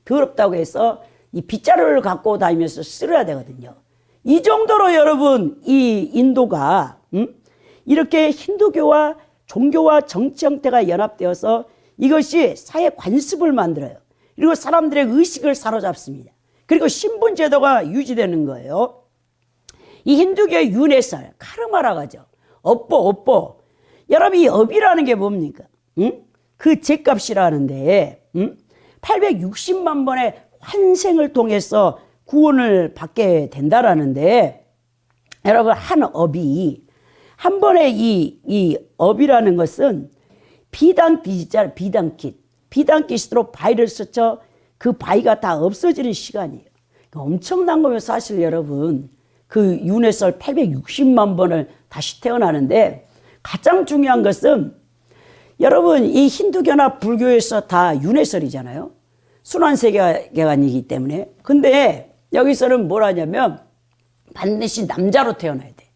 더럽다고 해서 이 빗자루를 갖고 다니면서 쓸어야 되거든요. 이 정도로 여러분 이 인도가 이렇게 힌두교와 종교와 정치 형태가 연합되어서 이것이 사회 관습을 만들어요. 그리고 사람들의 의식을 사로잡습니다. 그리고 신분 제도가 유지되는 거예요. 이 힌두교의 윤회살, 카르마라고 하죠. 업보. 여러분 이 업이라는 게 뭡니까? 그 죗값이라는데 860만 번의 환생을 통해서 구원을 받게 된다라는데, 여러분 한 업이 한 번에 이 업이라는 것은 비단깃으로 바위를 스쳐 그 바위가 다 없어지는 시간이에요. 엄청난 거면 사실 여러분 그 윤회설 860만 번을 다시 태어나는데, 가장 중요한 것은 여러분 이 힌두교나 불교에서 다 윤회설이잖아요. 순환세계관이기 때문에. 근데 여기서는 뭘 하냐면 반드시 남자로 태어나야 돼.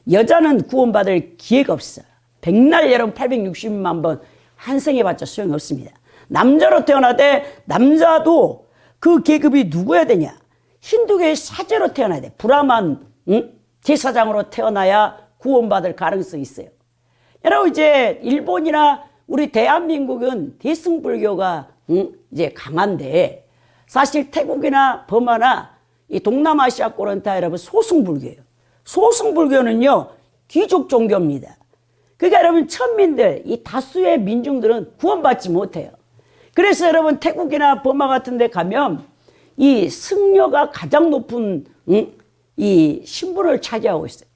여자는 구원받을 기회가 없어요. 백날 여러분 860만 번 환생해봤자 소용이 없습니다. 남자로 태어나되, 남자도 그 계급이 누구야 되냐? 힌두교의 사제로 태어나야 돼. 브라만 제사장으로 태어나야 구원받을 가능성이 있어요. 여러분 이제 일본이나 우리 대한민국은 대승불교가 이제 강한데, 사실 태국이나 버마나 이 동남아시아권은 다 여러분 소승불교예요. 소승불교는요 귀족 종교입니다. 그러니까 여러분 천민들, 이 다수의 민중들은 구원받지 못해요. 그래서 여러분 태국이나 버마 같은 데 가면 이 승려가 가장 높은 이 신분을 차지하고 있어요.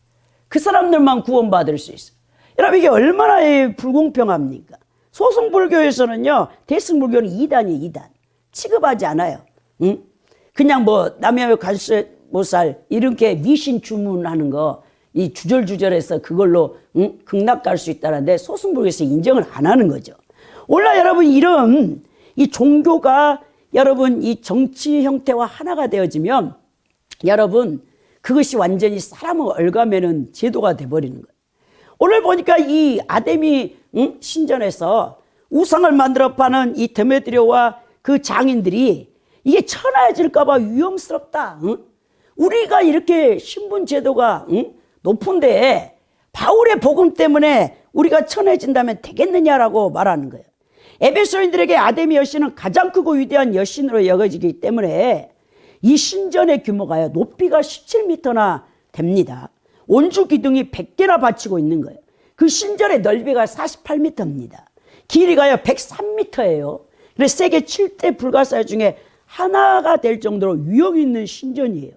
그 사람들만 구원받을 수 있어요. 여러분 이게 얼마나 불공평합니까? 소승불교에서는요 대승불교는 2단이에요. 2단 취급하지 않아요. 그냥 뭐 남의 관세 못 살 이렇게 미신 주문하는 거 이 주절주절해서 그걸로 극락 갈 수 있다는데, 소승불교에서 인정을 안 하는 거죠. 원래 여러분 이런 이 종교가 여러분 이 정치 형태와 하나가 되어지면 여러분 그것이 완전히 사람을 얽어매는 제도가 돼버리는 거예요. 오늘 보니까 이 아데미 신전에서 우상을 만들어 파는 이 데메드리오와 그 장인들이 이게 천하해질까봐 위험스럽다. 우리가 이렇게 신분 제도가 높은데 바울의 복음 때문에 우리가 천해진다면 되겠느냐라고 말하는 거예요. 에베소인들에게 아데미 여신은 가장 크고 위대한 여신으로 여겨지기 때문에 이 신전의 규모가요 높이가 17m나 됩니다. 온주 기둥이 100개나 받치고 있는 거예요. 그 신전의 넓이가 48m입니다. 길이가요 103m예요. 그래서 세계 7대 불가사의 중에 하나가 될 정도로 위험 있는 신전이에요.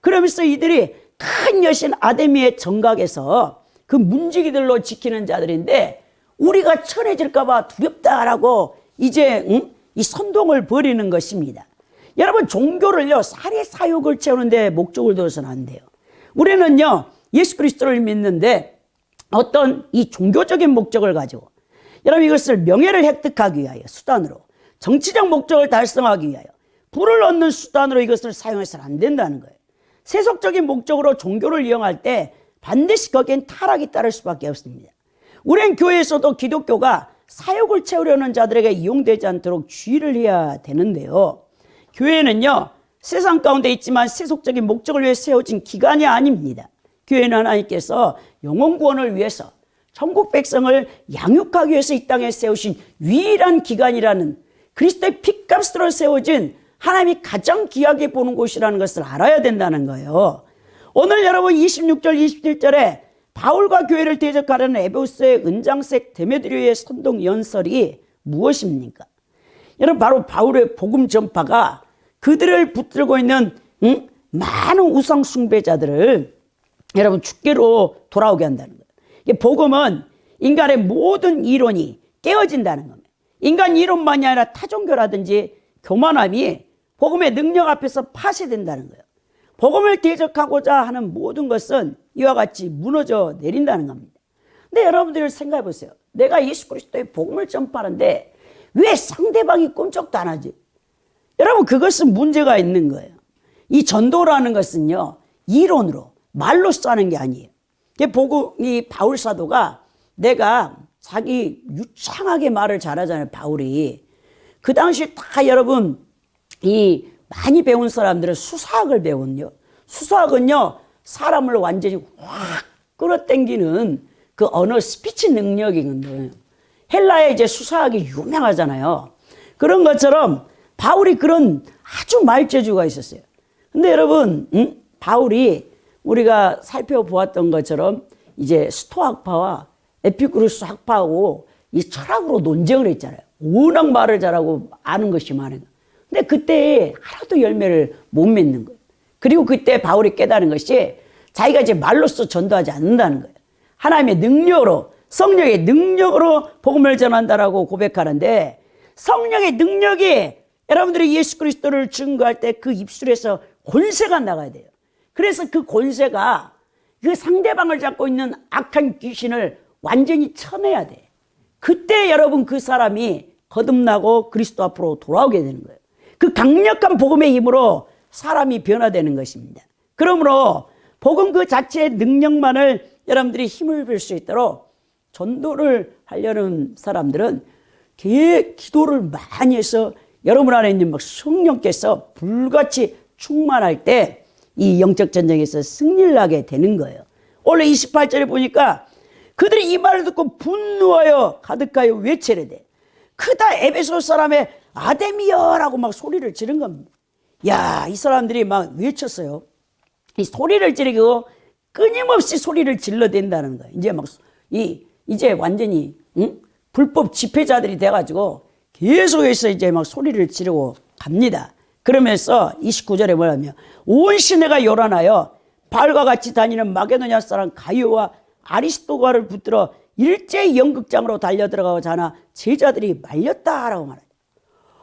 그러면서 이들이 큰 여신 아데미의 정각에서 그 문지기들로 지키는 자들인데, 우리가 천해질까봐 두렵다라고 이제 이 선동을 벌이는 것입니다. 여러분 종교를요 살해 사욕을 채우는데 목적을 둬서는 안 돼요. 우리는요 예수 그리스도를 믿는데 어떤 이 종교적인 목적을 가지고, 여러분 이것을 명예를 획득하기 위하여 수단으로, 정치적 목적을 달성하기 위하여 부를 얻는 수단으로 이것을 사용해서는 안 된다는 거예요. 세속적인 목적으로 종교를 이용할 때 반드시 거기엔 타락이 따를 수밖에 없습니다. 우리는 교회에서도 기독교가 사욕을 채우려는 자들에게 이용되지 않도록 주의를 해야 되는데요. 교회는요 세상 가운데 있지만 세속적인 목적을 위해 세워진 기관이 아닙니다. 교회는 하나님께서 영혼 구원을 위해서 천국 백성을 양육하기 위해서 이 땅에 세우신 유일한 기관이라는, 그리스도의 핏값으로 세워진 하나님이 가장 귀하게 보는 곳이라는 것을 알아야 된다는 거예요. 오늘 여러분 26절 27절에 바울과 교회를 대적하려는 에베소의 은장색 데메드리오의 선동 연설이 무엇입니까? 여러분 바로 바울의 복음 전파가 그들을 붙들고 있는 많은 우상 숭배자들을 여러분 주께로 돌아오게 한다는 거예요. 이게 복음은 인간의 모든 이론이 깨어진다는 겁니다. 인간 이론만이 아니라 타종교라든지 교만함이 복음의 능력 앞에서 파쇄된다는 거예요. 복음을 대적하고자 하는 모든 것은 이와 같이 무너져 내린다는 겁니다. 근데 여러분들 생각해 보세요. 내가 예수 그리스도의 복음을 전파하는데 왜 상대방이 꿈쩍도 안 하지? 여러분 그것은 문제가 있는 거예요. 이 전도라는 것은요 이론으로 말로써 하는 게 아니에요. 이 바울 사도가, 내가 자기 유창하게 말을 잘하잖아요. 바울이 그 당시 다 여러분 이 많이 배운 사람들은 수사학을 배웠요. 수사학은요, 사람을 완전히 확 끌어당기는 그 언어 스피치 능력인 거예요. 헬라에 이제 수사학이 유명하잖아요. 그런 것처럼 바울이 그런 아주 말재주가 있었어요. 근데 여러분, 바울이 우리가 살펴보았던 것처럼 이제 스토학파와 에피쿠르스 학파하고 이 철학으로 논쟁을 했잖아요. 워낙 말을 잘하고 아는 것이 많은 거예요. 근데 그때 하나도 열매를 못 맺는 거예요. 그리고 그때 바울이 깨달은 것이 자기가 이제 말로써 전도하지 않는다는 거예요. 하나님의 능력으로, 성령의 능력으로 복음을 전한다라고 고백하는데, 성령의 능력이 여러분들이 예수 그리스도를 증거할 때 그 입술에서 권세가 나가야 돼요. 그래서 그 권세가 그 상대방을 잡고 있는 악한 귀신을 완전히 쳐내야 돼. 그때 여러분 그 사람이 거듭나고 그리스도 앞으로 돌아오게 되는 거예요. 그 강력한 복음의 힘으로 사람이 변화되는 것입니다. 그러므로 복음 그 자체의 능력만을 여러분들이 힘을 빌 수 있도록 전도를 하려는 사람들은 기도를 많이 해서 여러분 안에 있는 성령께서 불같이 충만할 때 이 영적 전쟁에서 승리를 하게 되는 거예요. 원래 28절에 보니까 그들이 이 말을 듣고 분노하여 가득하여 외치려되 크다 에베소 사람의 아데미여라고 막 소리를 지른 겁니다. 야, 이 사람들이 막 외쳤어요. 이 소리를 지르고 끊임없이 소리를 질러댄다는 거예요. 이제 막 이제 완전히 불법 집회자들이 돼가지고 계속해서 이제 막 소리를 지르고 갑니다. 그러면서 29절에 뭐냐면 온 시내가 요란하여 바울과 같이 다니는 마게도냐 사람 가이오와 아리스토가를 붙들어 일제히 연극장으로 달려들어가고 자나 제자들이 말렸다라고 말해요.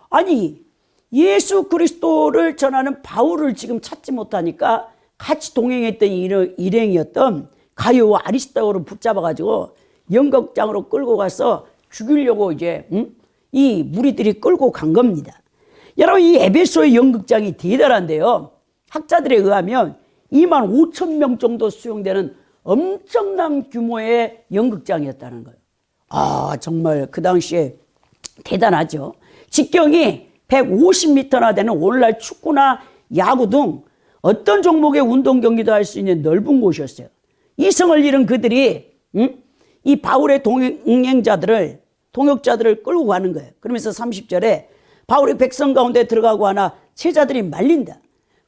아니, 예수 그리스도를 전하는 바울을 지금 찾지 못하니까 같이 동행했던 일행이었던 가이오와 아리스토가를 붙잡아가지고 연극장으로 끌고 가서 죽이려고 이제 이 무리들이 끌고 간 겁니다. 여러분, 이 에베소의 연극장이 대단한데요. 학자들에 의하면 2만 5천 명 정도 수용되는 엄청난 규모의 연극장이었다는 거예요. 아, 정말 그 당시에 대단하죠. 직경이 150m나 되는 오늘날 축구나 야구 등 어떤 종목의 운동 경기도 할 수 있는 넓은 곳이었어요. 이성을 잃은 그들이 이 바울의 동역자들을 끌고 가는 거예요. 그러면서 30절에 바울이 백성 가운데 들어가고 하나 제자들이 말린다.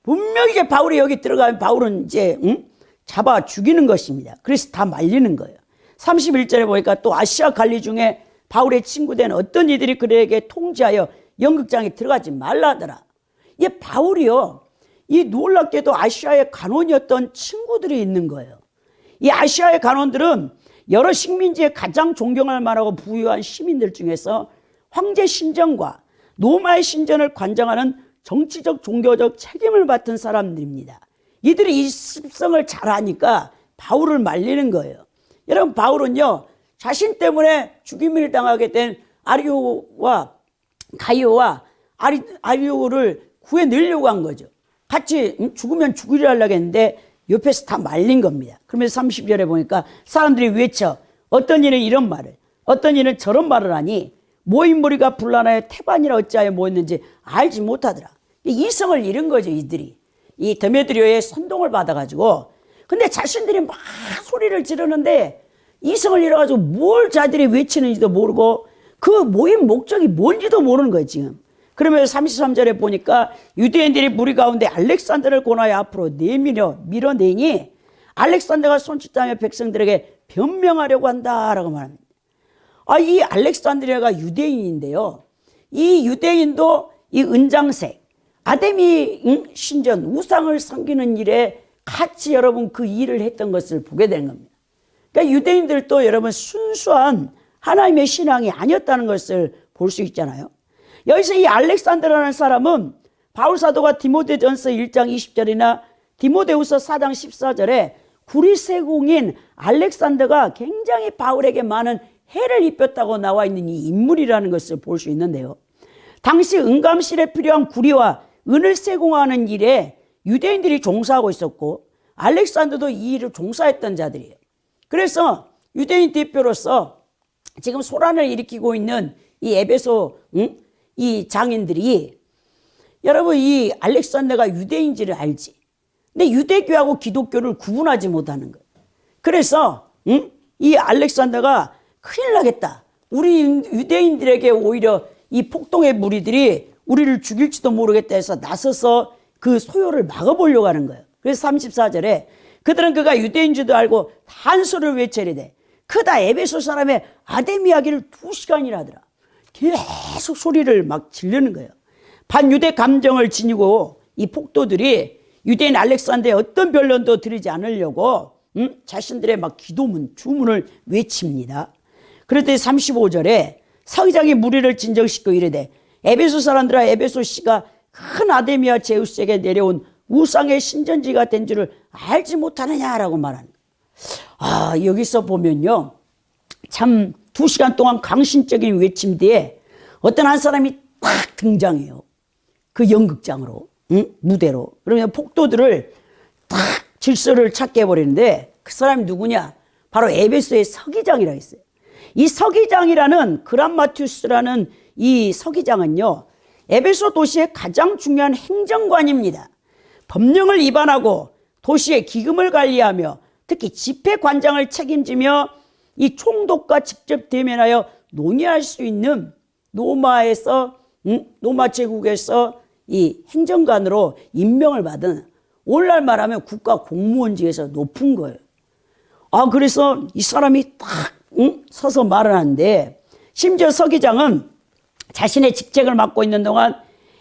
분명히 이제 바울이 여기 들어가면 바울은 이제 잡아 죽이는 것입니다. 그래서 다 말리는 거예요. 31절에 보니까 또 아시아 관리 중에 바울의 친구된 어떤 이들이 그에게 통지하여 연극장에 들어가지 말라 하더라. 이 바울이요, 이 놀랍게도 아시아의 간원이었던 친구들이 있는 거예요. 이 아시아의 간원들은 여러 식민지에 가장 존경할 만하고 부유한 시민들 중에서 황제 신전과 로마의 신전을 관장하는 정치적 종교적 책임을 맡은 사람들입니다. 이들이 이 습성을 잘 하니까 바울을 말리는 거예요. 여러분, 바울은요, 자신 때문에 죽임을 당하게 된 아리오와 가이오와 아리오를 구해내려고 한 거죠. 같이 죽으면 죽이려 하려고 했는데 옆에서 다 말린 겁니다. 그러면서 30절에 보니까 사람들이 외쳐 어떤 이는 이런 말을, 어떤 이는 저런 말을 하니 모인 무리가 분란하여 태반이라 어찌하여 모였는지 알지 못하더라. 이성을 잃은 거죠, 이들이. 이 데메드리오의 선동을 받아가지고. 근데 자신들이 막 소리를 지르는데 이성을 잃어가지고 뭘 자들이 외치는지도 모르고 그 모임 목적이 뭔지도 모르는 거예요, 지금. 그러면서 33절에 보니까 유대인들이 무리 가운데 알렉산더를 권하여 앞으로 밀어내니 알렉산더가 손짓하며 백성들에게 변명하려고 한다라고 말합니다. 아, 이 알렉산드리아가 유대인인데요. 이 유대인도 이 은장색, 아데미 신전, 우상을 섬기는 일에 같이 여러분 그 일을 했던 것을 보게 되는 겁니다. 그러니까 유대인들도 여러분 순수한 하나님의 신앙이 아니었다는 것을 볼 수 있잖아요. 여기서 이 알렉산드라는 사람은 바울 사도가 디모데전서 1장 20절이나 디모데후서 4장 14절에 구리세공인 알렉산더가 굉장히 바울에게 많은 해를 입혔다고 나와 있는 이 인물이라는 것을 볼 수 있는데요. 당시 은감실에 필요한 구리와 은을 세공하는 일에 유대인들이 종사하고 있었고 알렉산더도 이 일을 종사했던 자들이에요. 그래서 유대인 대표로서 지금 소란을 일으키고 있는 이 에베소 이 장인들이 여러분 이 알렉산더가 유대인지를 알지. 근데 유대교하고 기독교를 구분하지 못하는 거예요. 그래서 이 알렉산더가 큰일 나겠다. 우리 유대인들에게 오히려 이 폭동의 무리들이 우리를 죽일지도 모르겠다 해서 나서서 그 소요를 막아보려고 하는 거예요. 그래서 34절에 그들은 그가 유대인 줄도 알고 한 소리를 외치리되 크다 에베소 사람의 아데미 이야기를 2시간이나 하더라. 계속 소리를 막 지르는 거예요. 반유대 감정을 지니고 이 폭도들이 유대인 알렉산더의 어떤 변론도 드리지 않으려고 자신들의 막 기도문, 주문을 외칩니다. 그런데 35절에 서기장이 무리를 진정시키고 이르되 에베소 사람들아 에베소 씨가 큰 아데미와 제우스에게 내려온 우상의 신전지가 된 줄을 알지 못하느냐라고 말하는 거예요. 여기서 보면요. 참 2시간 동안 강신적인 외침 뒤에 어떤 한 사람이 딱 등장해요. 그 연극장으로, 무대로. 그러면 폭도들을 딱 질서를 찾게 해버리는데 그 사람이 누구냐? 바로 에베소의 서기장이라 했어요. 이 서기장이라는 그람마티우스라는 이 서기장은요. 에베소 도시의 가장 중요한 행정관입니다. 법령을 위반하고 도시의 기금을 관리하며 특히 집회관장을 책임지며 이 총독과 직접 대면하여 논의할 수 있는 로마 제국에서 이 행정관으로 임명을 받은 오늘날 말하면 국가 공무원직에서 높은 거예요. 그래서 이 사람이 딱 서서 말을 하는데 심지어 서기장은 자신의 직책을 맡고 있는 동안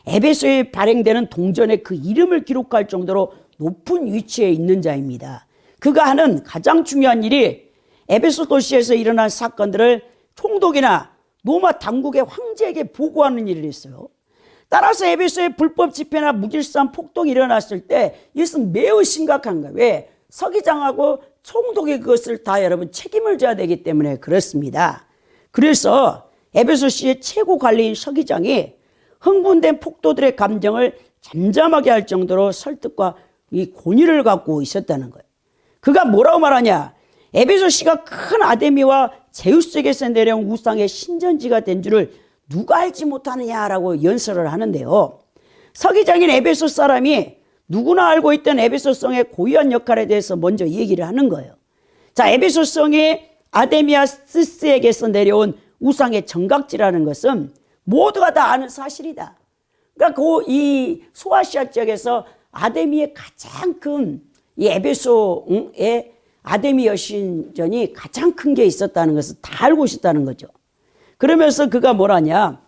에베소에 발행되는 동전의 그 이름을 기록할 정도로 높은 위치에 있는 자입니다. 그가 하는 가장 중요한 일이 에베소 도시에서 일어난 사건들을 총독이나 로마 당국의 황제에게 보고하는 일을 했어요. 따라서 에베소의 불법 집회나 무질서한 폭동이 일어났을 때 이것은 매우 심각한 거예요. 왜? 서기장하고 총독이 그것을 다 여러분 책임을 져야 되기 때문에 그렇습니다. 그래서 에베소시의 최고 관리인 서기장이 흥분된 폭도들의 감정을 잠잠하게 할 정도로 설득과 이 권위를 갖고 있었다는 거예요. 그가 뭐라고 말하냐? 에베소시가 큰 아데미와 제우스에게서 내려온 우상의 신전지가 된 줄을 누가 알지 못하느냐라고 연설을 하는데요. 서기장인 에베소 사람이 누구나 알고 있던 에베소성의 고유한 역할에 대해서 먼저 얘기를 하는 거예요. 자, 에베소성이 아데미아 스스에게서 내려온 우상의 정각지라는 것은 모두가 다 아는 사실이다. 그러니까 이 소아시아 지역에서 아데미의 가장 큰 이 에베소의 아데미 여신전이 가장 큰 게 있었다는 것을 다 알고 있었다는 거죠. 그러면서 그가 뭐라냐?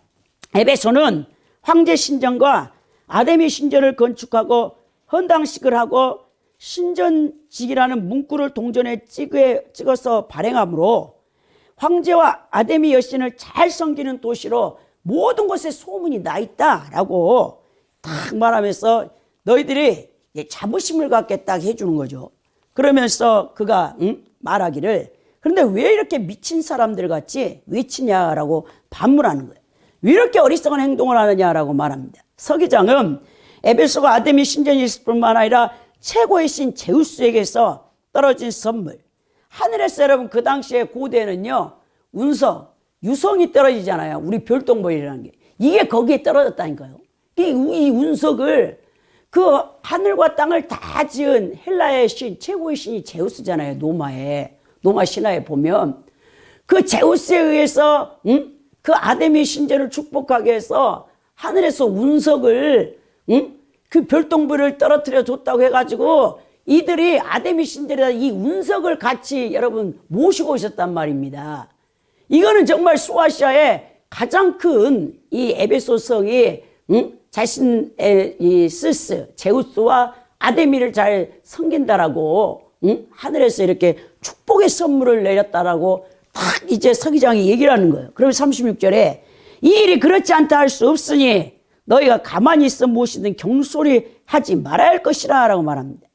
에베소는 황제 신전과 아데미 신전을 건축하고 헌당식을 하고 신전직이라는 문구를 동전에 찍어서 발행함으로 황제와 아데미 여신을 잘 섬기는 도시로 모든 곳에 소문이 나 있다라고 딱 말하면서 너희들이 자부심을 갖게 딱 해주는 거죠. 그러면서 그가 말하기를 그런데 왜 이렇게 미친 사람들 같이 외치냐라고 반문하는 거예요. 왜 이렇게 어리석은 행동을 하느냐라고 말합니다. 서기장은 에베소가 아데미 신전이 있을 뿐만 아니라 최고의 신 제우스에게서 떨어진 선물. 하늘에서 여러분 그 당시에 고대는요. 운석, 유성이 떨어지잖아요. 우리 별똥별이라는 게. 이게 거기에 떨어졌다니까요. 이 운석을 그 하늘과 땅을 다 지은 헬라의 신, 최고의 신이 제우스잖아요. 노마 신화에 보면. 그 제우스에 의해서 그 아데미 신전을 축복하게 해서 하늘에서 운석을 그 별똥별을 떨어뜨려 줬다고 해가지고 이들이 아데미 신전에다 이 운석을 같이 여러분 모시고 있었단 말입니다. 이거는 정말 소아시아의 가장 큰 이 에베소 성이 자신의 이 스스 제우스와 아데미를 잘 섬긴다라고 하늘에서 이렇게 축복의 선물을 내렸다라고 딱 이제 서기장이 얘기를 하는 거예요. 그러면 36절에 이 일이 그렇지 않다 할 수 없으니 너희가 가만히 있어 무엇이든 경솔히 하지 말아야 할 것이라 라고 말합니다.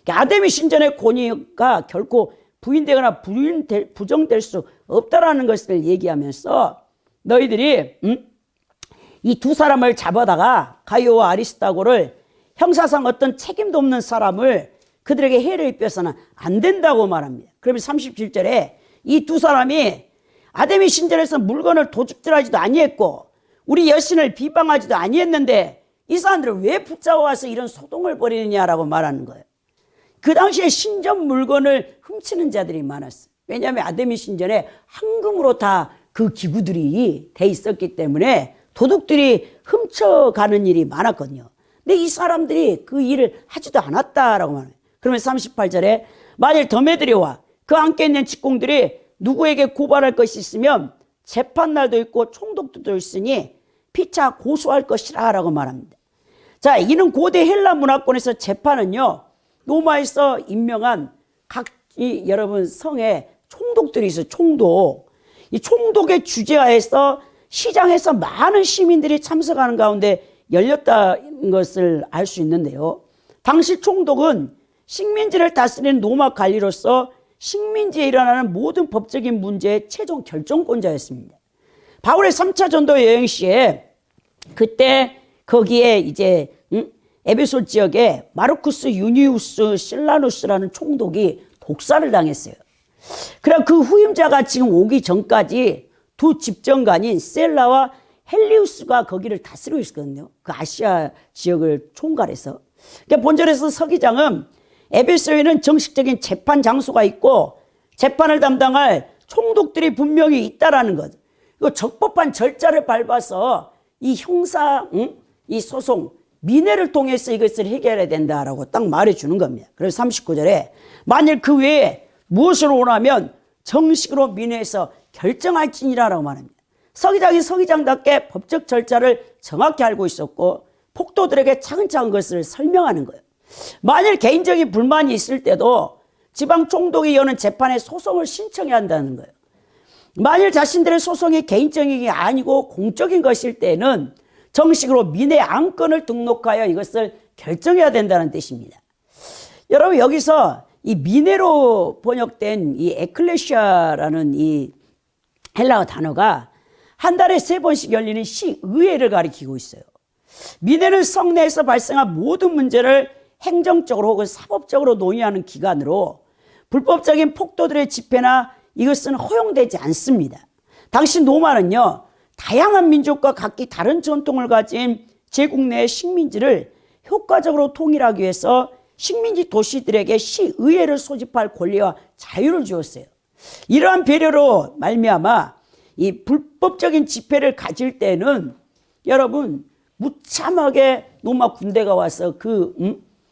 아데미 신전의 권위가 결코 부인되거나 부정될 수 없다라는 것을 얘기하면서 너희들이 이 두 사람을 잡아다가 가이오와 아리스타고를 형사상 어떤 책임도 없는 사람을 그들에게 해를 입혀서는 안 된다고 말합니다. 그러면 37절에 이 두 사람이 아데미 신전에서 물건을 도둑질하지도 아니했고 우리 여신을 비방하지도 아니했는데 이 사람들을 왜 붙잡아와서 이런 소동을 벌이느냐라고 말하는 거예요. 그 당시에 신전 물건을 훔치는 자들이 많았어요. 왜냐하면 아데미 신전에 황금으로 다 그 기구들이 돼 있었기 때문에 도둑들이 훔쳐가는 일이 많았거든요. 근데 이 사람들이 그 일을 하지도 않았다라고 말해요. 그러면 38절에 만일 더메들이와 그 함께 있는 직공들이 누구에게 고발할 것이 있으면 재판날도 있고 총독도 있으니 피차 고소할 것이라 라고 말합니다. 자, 이는 고대 헬라 문화권에서 재판은요, 로마에서 임명한 각 여러분 성에 총독들이 있어요. 총독. 이 총독의 주재하에서 시장에서 많은 시민들이 참석하는 가운데 열렸다는 것을 알 수 있는데요. 당시 총독은 식민지를 다스리는 로마 관리로서 식민지에 일어나는 모든 법적인 문제의 최종 결정권자였습니다. 바울의 3차 전도 여행 시에 그때 거기에 이제 에베소 지역에 마르쿠스 유니우스 실라누스라는 총독이 독사를 당했어요. 그럼 그 후임자가 지금 오기 전까지 두 집정관인 셀라와 헬리우스가 거기를 다스리고 있었거든요. 그 아시아 지역을 총괄해서. 그러니까 본절에서 서기장은 에베소에는 정식적인 재판 장소가 있고 재판을 담당할 총독들이 분명히 있다라는 것. 그 적법한 절차를 밟아서 이 형사, 이 소송, 민회를 통해서 이것을 해결해야 된다라고 딱 말해주는 겁니다. 그래서 39절에 만일 그 외에 무엇을 원하면 정식으로 민회에서 결정할지니라라고 말합니다. 서기장이 서기장답게 법적 절차를 정확히 알고 있었고 폭도들에게 차근차근 것을 설명하는 거예요. 만일 개인적인 불만이 있을 때도 지방 총독이 여는 재판에 소송을 신청해야 한다는 거예요. 만일 자신들의 소송이 개인적인 게 아니고 공적인 것일 때는 정식으로 민회 안건을 등록하여 이것을 결정해야 된다는 뜻입니다. 여러분, 여기서 이 민회로 번역된 이 에클레시아라는 이 헬라어 단어가 한 달에 3번씩 열리는 시의회를 가리키고 있어요. 민회는 성내에서 발생한 모든 문제를 행정적으로 혹은 사법적으로 논의하는 기관으로 불법적인 폭도들의 집회나 이것은 허용되지 않습니다. 당시 로마는요, 다양한 민족과 각기 다른 전통을 가진 제국 내의 식민지를 효과적으로 통일하기 위해서 식민지 도시들에게 시의회를 소집할 권리와 자유를 주었어요. 이러한 배려로 말미암아 이 불법적인 집회를 가질 때는 여러분 무참하게 로마 군대가 와서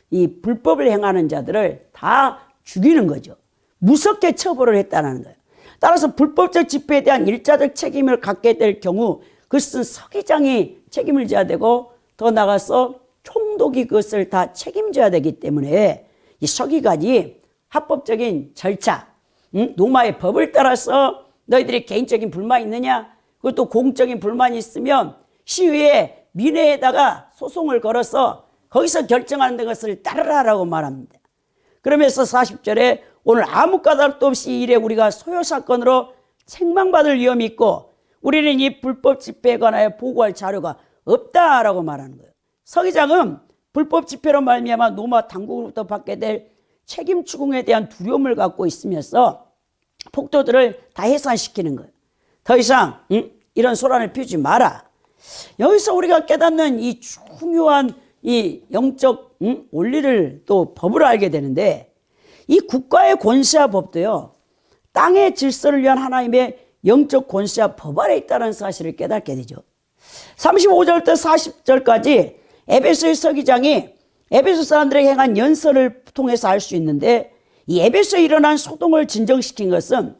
이 불법을 행하는 자들을 다 죽이는 거죠. 무섭게 처벌을 했다는 거예요. 따라서 불법적 집회에 대한 일자적 책임을 갖게 될 경우 그것은 서기장이 책임을 져야 되고 더 나아가서 총독이 그것을 다 책임져야 되기 때문에 이 서기관이 합법적인 절차, 로마의 법을 따라서 너희들이 개인적인 불만이 있느냐? 그것도 공적인 불만이 있으면 시위에 민회에다가 소송을 걸어서 거기서 결정하는 것을 따르라라고 말합니다. 그러면서 40절에 오늘 아무 까닭도 없이 이 일에 우리가 소요사건으로 책망받을 위험이 있고 우리는 이 불법 집회에 관하여 보고할 자료가 없다라고 말하는 거예요. 서기장은 불법 집회로 말미암아 로마 당국으로부터 받게 될 책임 추궁에 대한 두려움을 갖고 있으면서 폭도들을 다 해산시키는 거예요. 더 이상 이런 소란을 피우지 마라. 여기서 우리가 깨닫는 이 중요한 이 영적 원리를 또 법을 알게 되는데 이 국가의 권세와 법도요, 땅의 질서를 위한 하나님의 영적 권세와 법 아래 있다는 사실을 깨닫게 되죠. 35절부터 40절까지 에베소의 서기장이 에베소 사람들에게 행한 연설을 통해서 알 수 있는데 이 에베소에 일어난 소동을 진정시킨 것은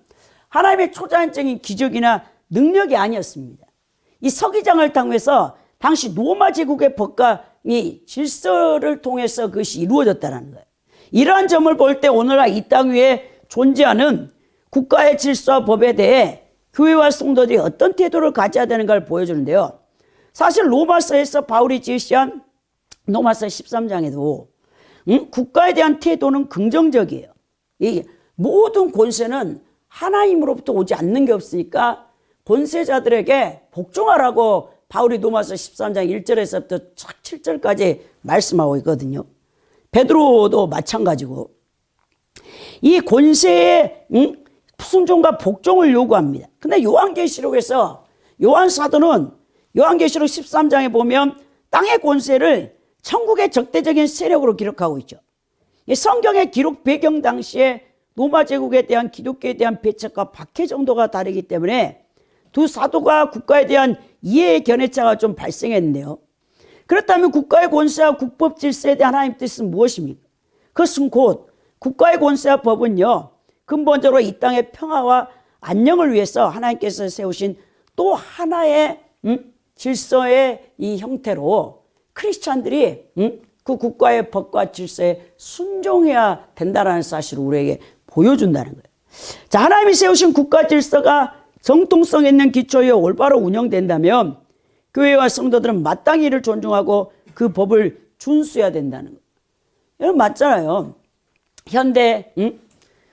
하나님의 초자연적인 기적이나 능력이 아니었습니다. 이 서기장을 통해서 당시 로마 제국의 법과 이 질서를 통해서 그것이 이루어졌다는 거예요. 이러한 점을 볼 때 오늘날 이 땅 위에 존재하는 국가의 질서와 법에 대해 교회와 성도들이 어떤 태도를 가져야 되는가를 보여주는데요. 사실 로마서에서 바울이 제시한 로마서 13장에도 국가에 대한 태도는 긍정적이에요. 이 모든 권세는 하나님으로부터 오지 않는 게 없으니까 권세자들에게 복종하라고 바울이 로마서 13장 1절에서부터 7절까지 말씀하고 있거든요. 베드로도 마찬가지고 이 권세에 순종과 복종을 요구합니다. 근데 요한계시록에서 요한 사도는 요한계시록 13장에 보면 땅의 권세를 천국의 적대적인 세력으로 기록하고 있죠. 이 성경의 기록 배경 당시에 로마 제국에 대한 기독교에 대한 배척과 박해 정도가 다르기 때문에 두 사도가 국가에 대한 이해의 견해차가 좀 발생했는데요. 그렇다면 국가의 권세와 국법 질서에 대한 하나님의 뜻은 무엇입니까? 그것은 곧 국가의 권세와 법은요, 근본적으로 이 땅의 평화와 안녕을 위해서 하나님께서 세우신 또 하나의 질서의 이 형태로 크리스찬들이 그 국가의 법과 질서에 순종해야 된다는 사실을 우리에게 보여준다는 거예요. 자, 하나님이 세우신 국가 질서가 정통성 있는 기초에 올바로 운영된다면 교회와 성도들은 마땅히 이를 존중하고 그 법을 준수해야 된다는 거예요. 여러분 맞잖아요. 현대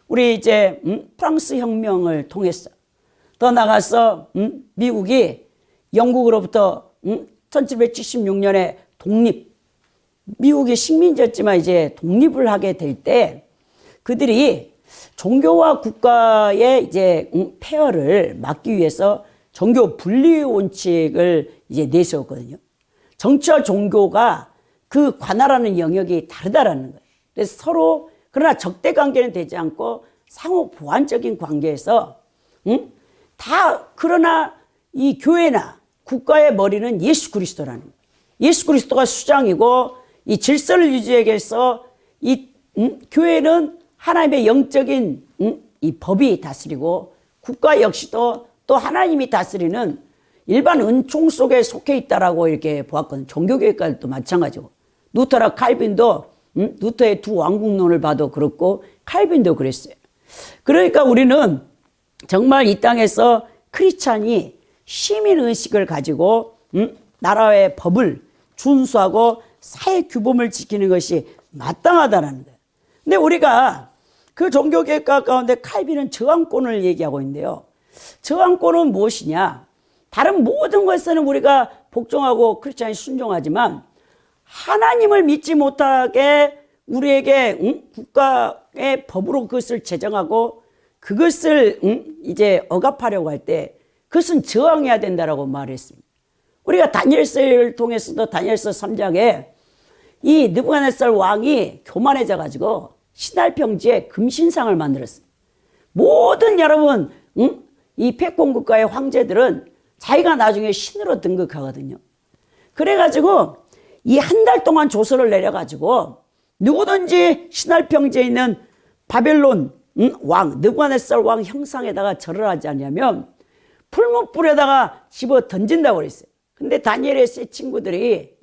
우리 이제 프랑스 혁명을 통해서 더 나가서 미국이 영국으로부터 1776년에 미국이 식민지였지만 이제 독립을 하게 될 때 그들이 종교와 국가의 이제 폐허를 막기 위해서 종교 분리 원칙을 이제 내세웠거든요. 정치와 종교가 그 관할하는 영역이 다르다라는 거예요. 그래서 서로 그러나 적대 관계는 되지 않고 상호 보완적인 관계에서 다 그러나 이 교회나 국가의 머리는 예수 그리스도라는 거예요. 예수 그리스도가 수장이고 이 질서를 유지하기 위해서 이 교회는 하나님의 영적인 이 법이 다스리고 국가 역시도 또 하나님이 다스리는 일반 은총 속에 속해 있다라고 이렇게 보았거든요. 종교개혁가도 마찬가지고 루터나 칼빈도 루터의 두 왕국론을 봐도 그렇고 칼빈도 그랬어요. 그러니까 우리는 정말 이 땅에서 크리스찬이 시민의식을 가지고 나라의 법을 준수하고 사회 규범을 지키는 것이 마땅하다는 거예요. 근데 우리가 그 종교개혁가 가운데 칼빈은 저항권을 얘기하고 있는데요. 저항권은 무엇이냐? 다른 모든 것에는 우리가 복종하고 크리스찬이 순종하지만 하나님을 믿지 못하게 우리에게 국가의 법으로 그것을 제정하고 그것을 이제 억압하려고 할 때 그것은 저항해야 된다라고 말했습니다. 우리가 다니엘서를 통해서도 다니엘서 3장에 이 느부갓네살 왕이 교만해져 가지고 신할평지에 금신상을 만들었어요. 모든 여러분 이 패권국가의 황제들은 자기가 나중에 신으로 등극하거든요. 그래가지고 이 한 달 동안 조서를 내려가지고 누구든지 신할평지에 있는 바벨론 왕 느부갓네살 왕 형상에다가 절을 하지 않냐면 풀무불에다가 집어 던진다고 그랬어요. 근데 다니엘의 세 친구들이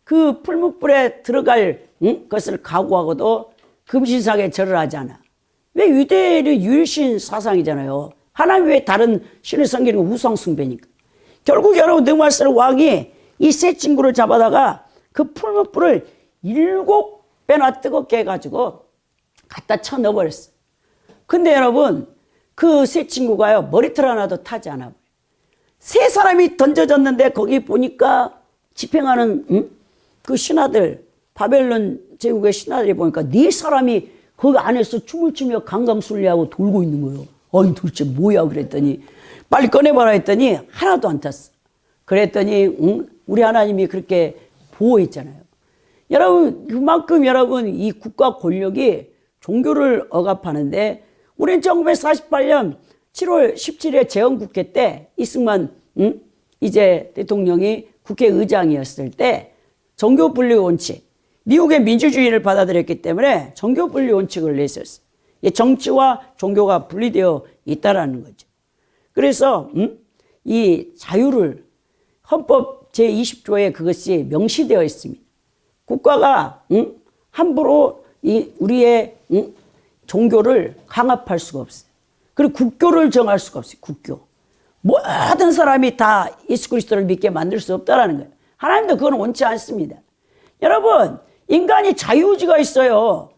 그 풀무불에 들어갈 것을 각오하고도 금신상에 절을 하지 않아. 왜 유대인의 유일신 사상이잖아요. 하나님 외에 다른 신을 섬기는 건 우상숭배니까. 결국 여러분 느부갓네살 왕이 이 세 친구를 잡아다가 그 풀무불을 7배나 뜨겁게 해가지고 갖다 쳐 넣어버렸어요. 근데 여러분 그 세 친구가요 머리털 하나도 타지 않아. 세 사람이 던져졌는데 거기 보니까 집행하는 그 신하들 바벨론 제국의 신하들이 보니까 네 사람이 거기 안에서 춤을 추며 강강술래하고 돌고 있는 거예요. 아니 도대체 뭐야 그랬더니 빨리 꺼내봐라 했더니 하나도 안 탔어. 그랬더니 우리 하나님이 그렇게 보호했잖아요. 여러분 그만큼 여러분 이 국가 권력이 종교를 억압하는데 우리는 1948년 7월 17일 재헌국회 때 이승만 이제 대통령이 국회의장이었을 때 종교분리 원칙 미국의 민주주의를 받아들였기 때문에 종교분리 원칙을 내세웠어요. 정치와 종교가 분리되어 있다라는 거죠. 그래서 이 자유를 헌법 제20조에 그것이 명시되어 있습니다. 국가가 함부로 이 우리의 종교를 강압할 수가 없어요. 그리고 국교를 정할 수가 없어요. 국교. 모든 사람이 다 예수 그리스도를 믿게 만들 수 없다라는 거예요. 하나님도 그건 원치 않습니다. 여러분 인간이 자유의지가 있어요.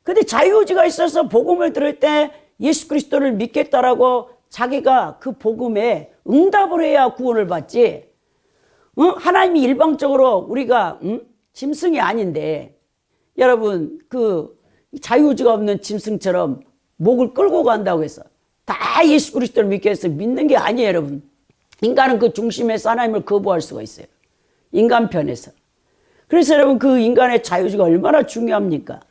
근데 자유의지가 있어서 복음을 들을 때 예수 그리스도를 믿겠다라고 자기가 그 복음에 응답을 해야 구원을 받지. 하나님이 일방적으로 우리가 짐승이 아닌데 여러분 그 자유의지가 없는 짐승처럼 목을 끌고 간다고 해서 다 예수 그리스도를 믿게 해서 믿는 게 아니에요. 여러분 인간은 그 중심에서 하나님을 거부할 수가 있어요. 인간 편에서. 그래서 여러분 그 인간의 자유의지가 얼마나 중요합니까?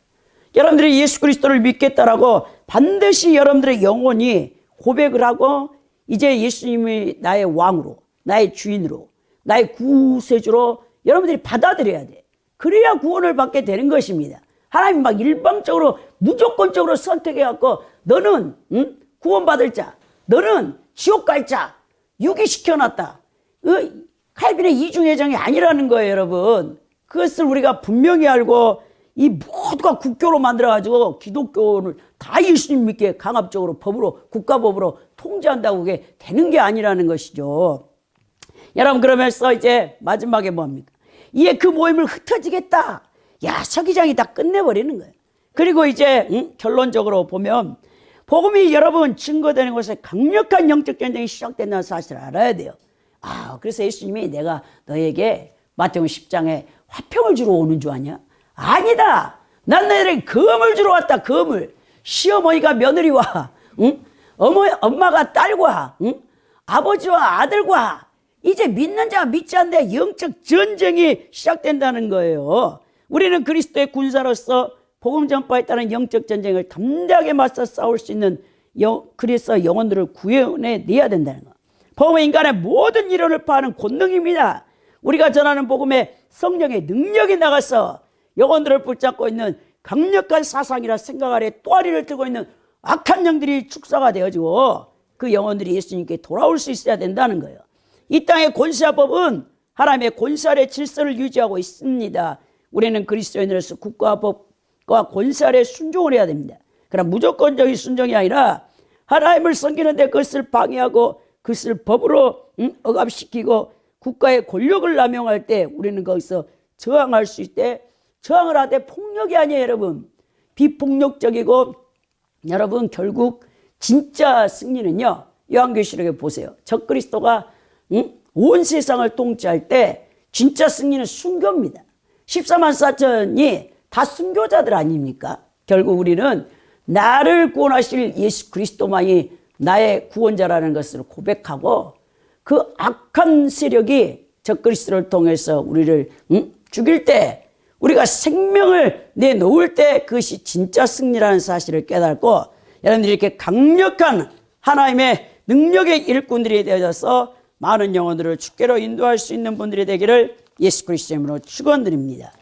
여러분들이 예수 그리스도를 믿겠다라고 반드시 여러분들의 영혼이 고백을 하고 이제 예수님이 나의 왕으로, 나의 주인으로, 나의 구세주로 여러분들이 받아들여야 돼. 그래야 구원을 받게 되는 것입니다. 하나님이 막 일방적으로 무조건적으로 선택해갖고 너는 구원받을 자, 너는 지옥 갈 자, 유기시켜놨다. 칼빈의 이중회장이 아니라는 거예요, 여러분. 그것을 우리가 분명히 알고 이 모두가 국교로 만들어가지고 기독교를 다 예수님 믿게 강압적으로 법으로, 국가법으로 통제한다고 그게 되는 게 아니라는 것이죠. 여러분, 그러면서 이제 마지막에 뭡니까? 이에 그 모임을 흩어지겠다. 야, 서기장이 다 끝내버리는 거예요. 그리고 이제 결론적으로 보면 복음이 여러분 증거되는 곳에 강력한 영적 전쟁이 시작된다는 사실을 알아야 돼요. 그래서 예수님이 내가 너에게 마태복음 10장에 화평을 주러 오는 줄 아냐? 아니다. 난 너희에게 검을 주러 왔다. 검을. 시어머니가 며느리와 엄마가 딸과 아버지와 아들과 이제 믿는 자가 믿지 않는 영적 전쟁이 시작된다는 거예요. 우리는 그리스도의 군사로서 복음 전파에 따른 영적 전쟁을 담대하게 맞서 싸울 수 있는 그리스도 영혼들을 구해내야 된다는 거. 복음은 인간의 모든 이론을 파하는 권능입니다. 우리가 전하는 복음에 성령의 능력이 나가서 영혼들을 붙잡고 있는 강력한 사상이나 생각 아래 또아리를 들고 있는 악한 영들이 축사가 되어지고 그 영혼들이 예수님께 돌아올 수 있어야 된다는 거예요. 이 땅의 권세화법은 하나님의 권세 아래 질서를 유지하고 있습니다. 우리는 그리스도인으로서 국가법과 권세 아래 순종을 해야 됩니다. 그러나 무조건적인 순종이 아니라 하나님을 섬기는데 그것을 방해하고 그것을 법으로 억압시키고 국가의 권력을 남용할 때 우리는 거기서 저항할 수 있대. 저항을 하되 폭력이 아니에요, 여러분. 비폭력적이고 여러분 결국 진짜 승리는요. 요한계시록에 보세요. 적그리스도가 온 세상을 통치할 때 진짜 승리는 순교입니다. 14만 4천이 다 순교자들 아닙니까? 결국 우리는 나를 구원하실 예수 그리스도만이 나의 구원자라는 것을 고백하고 그 악한 세력이 적그리스도를 통해서 우리를 죽일 때 우리가 생명을 내놓을 때 그것이 진짜 승리라는 사실을 깨닫고 여러분들이 이렇게 강력한 하나님의 능력의 일꾼들이 되어서 많은 영혼들을 주께로 인도할 수 있는 분들이 되기를 예수 그리스도의 이름으로 축원드립니다.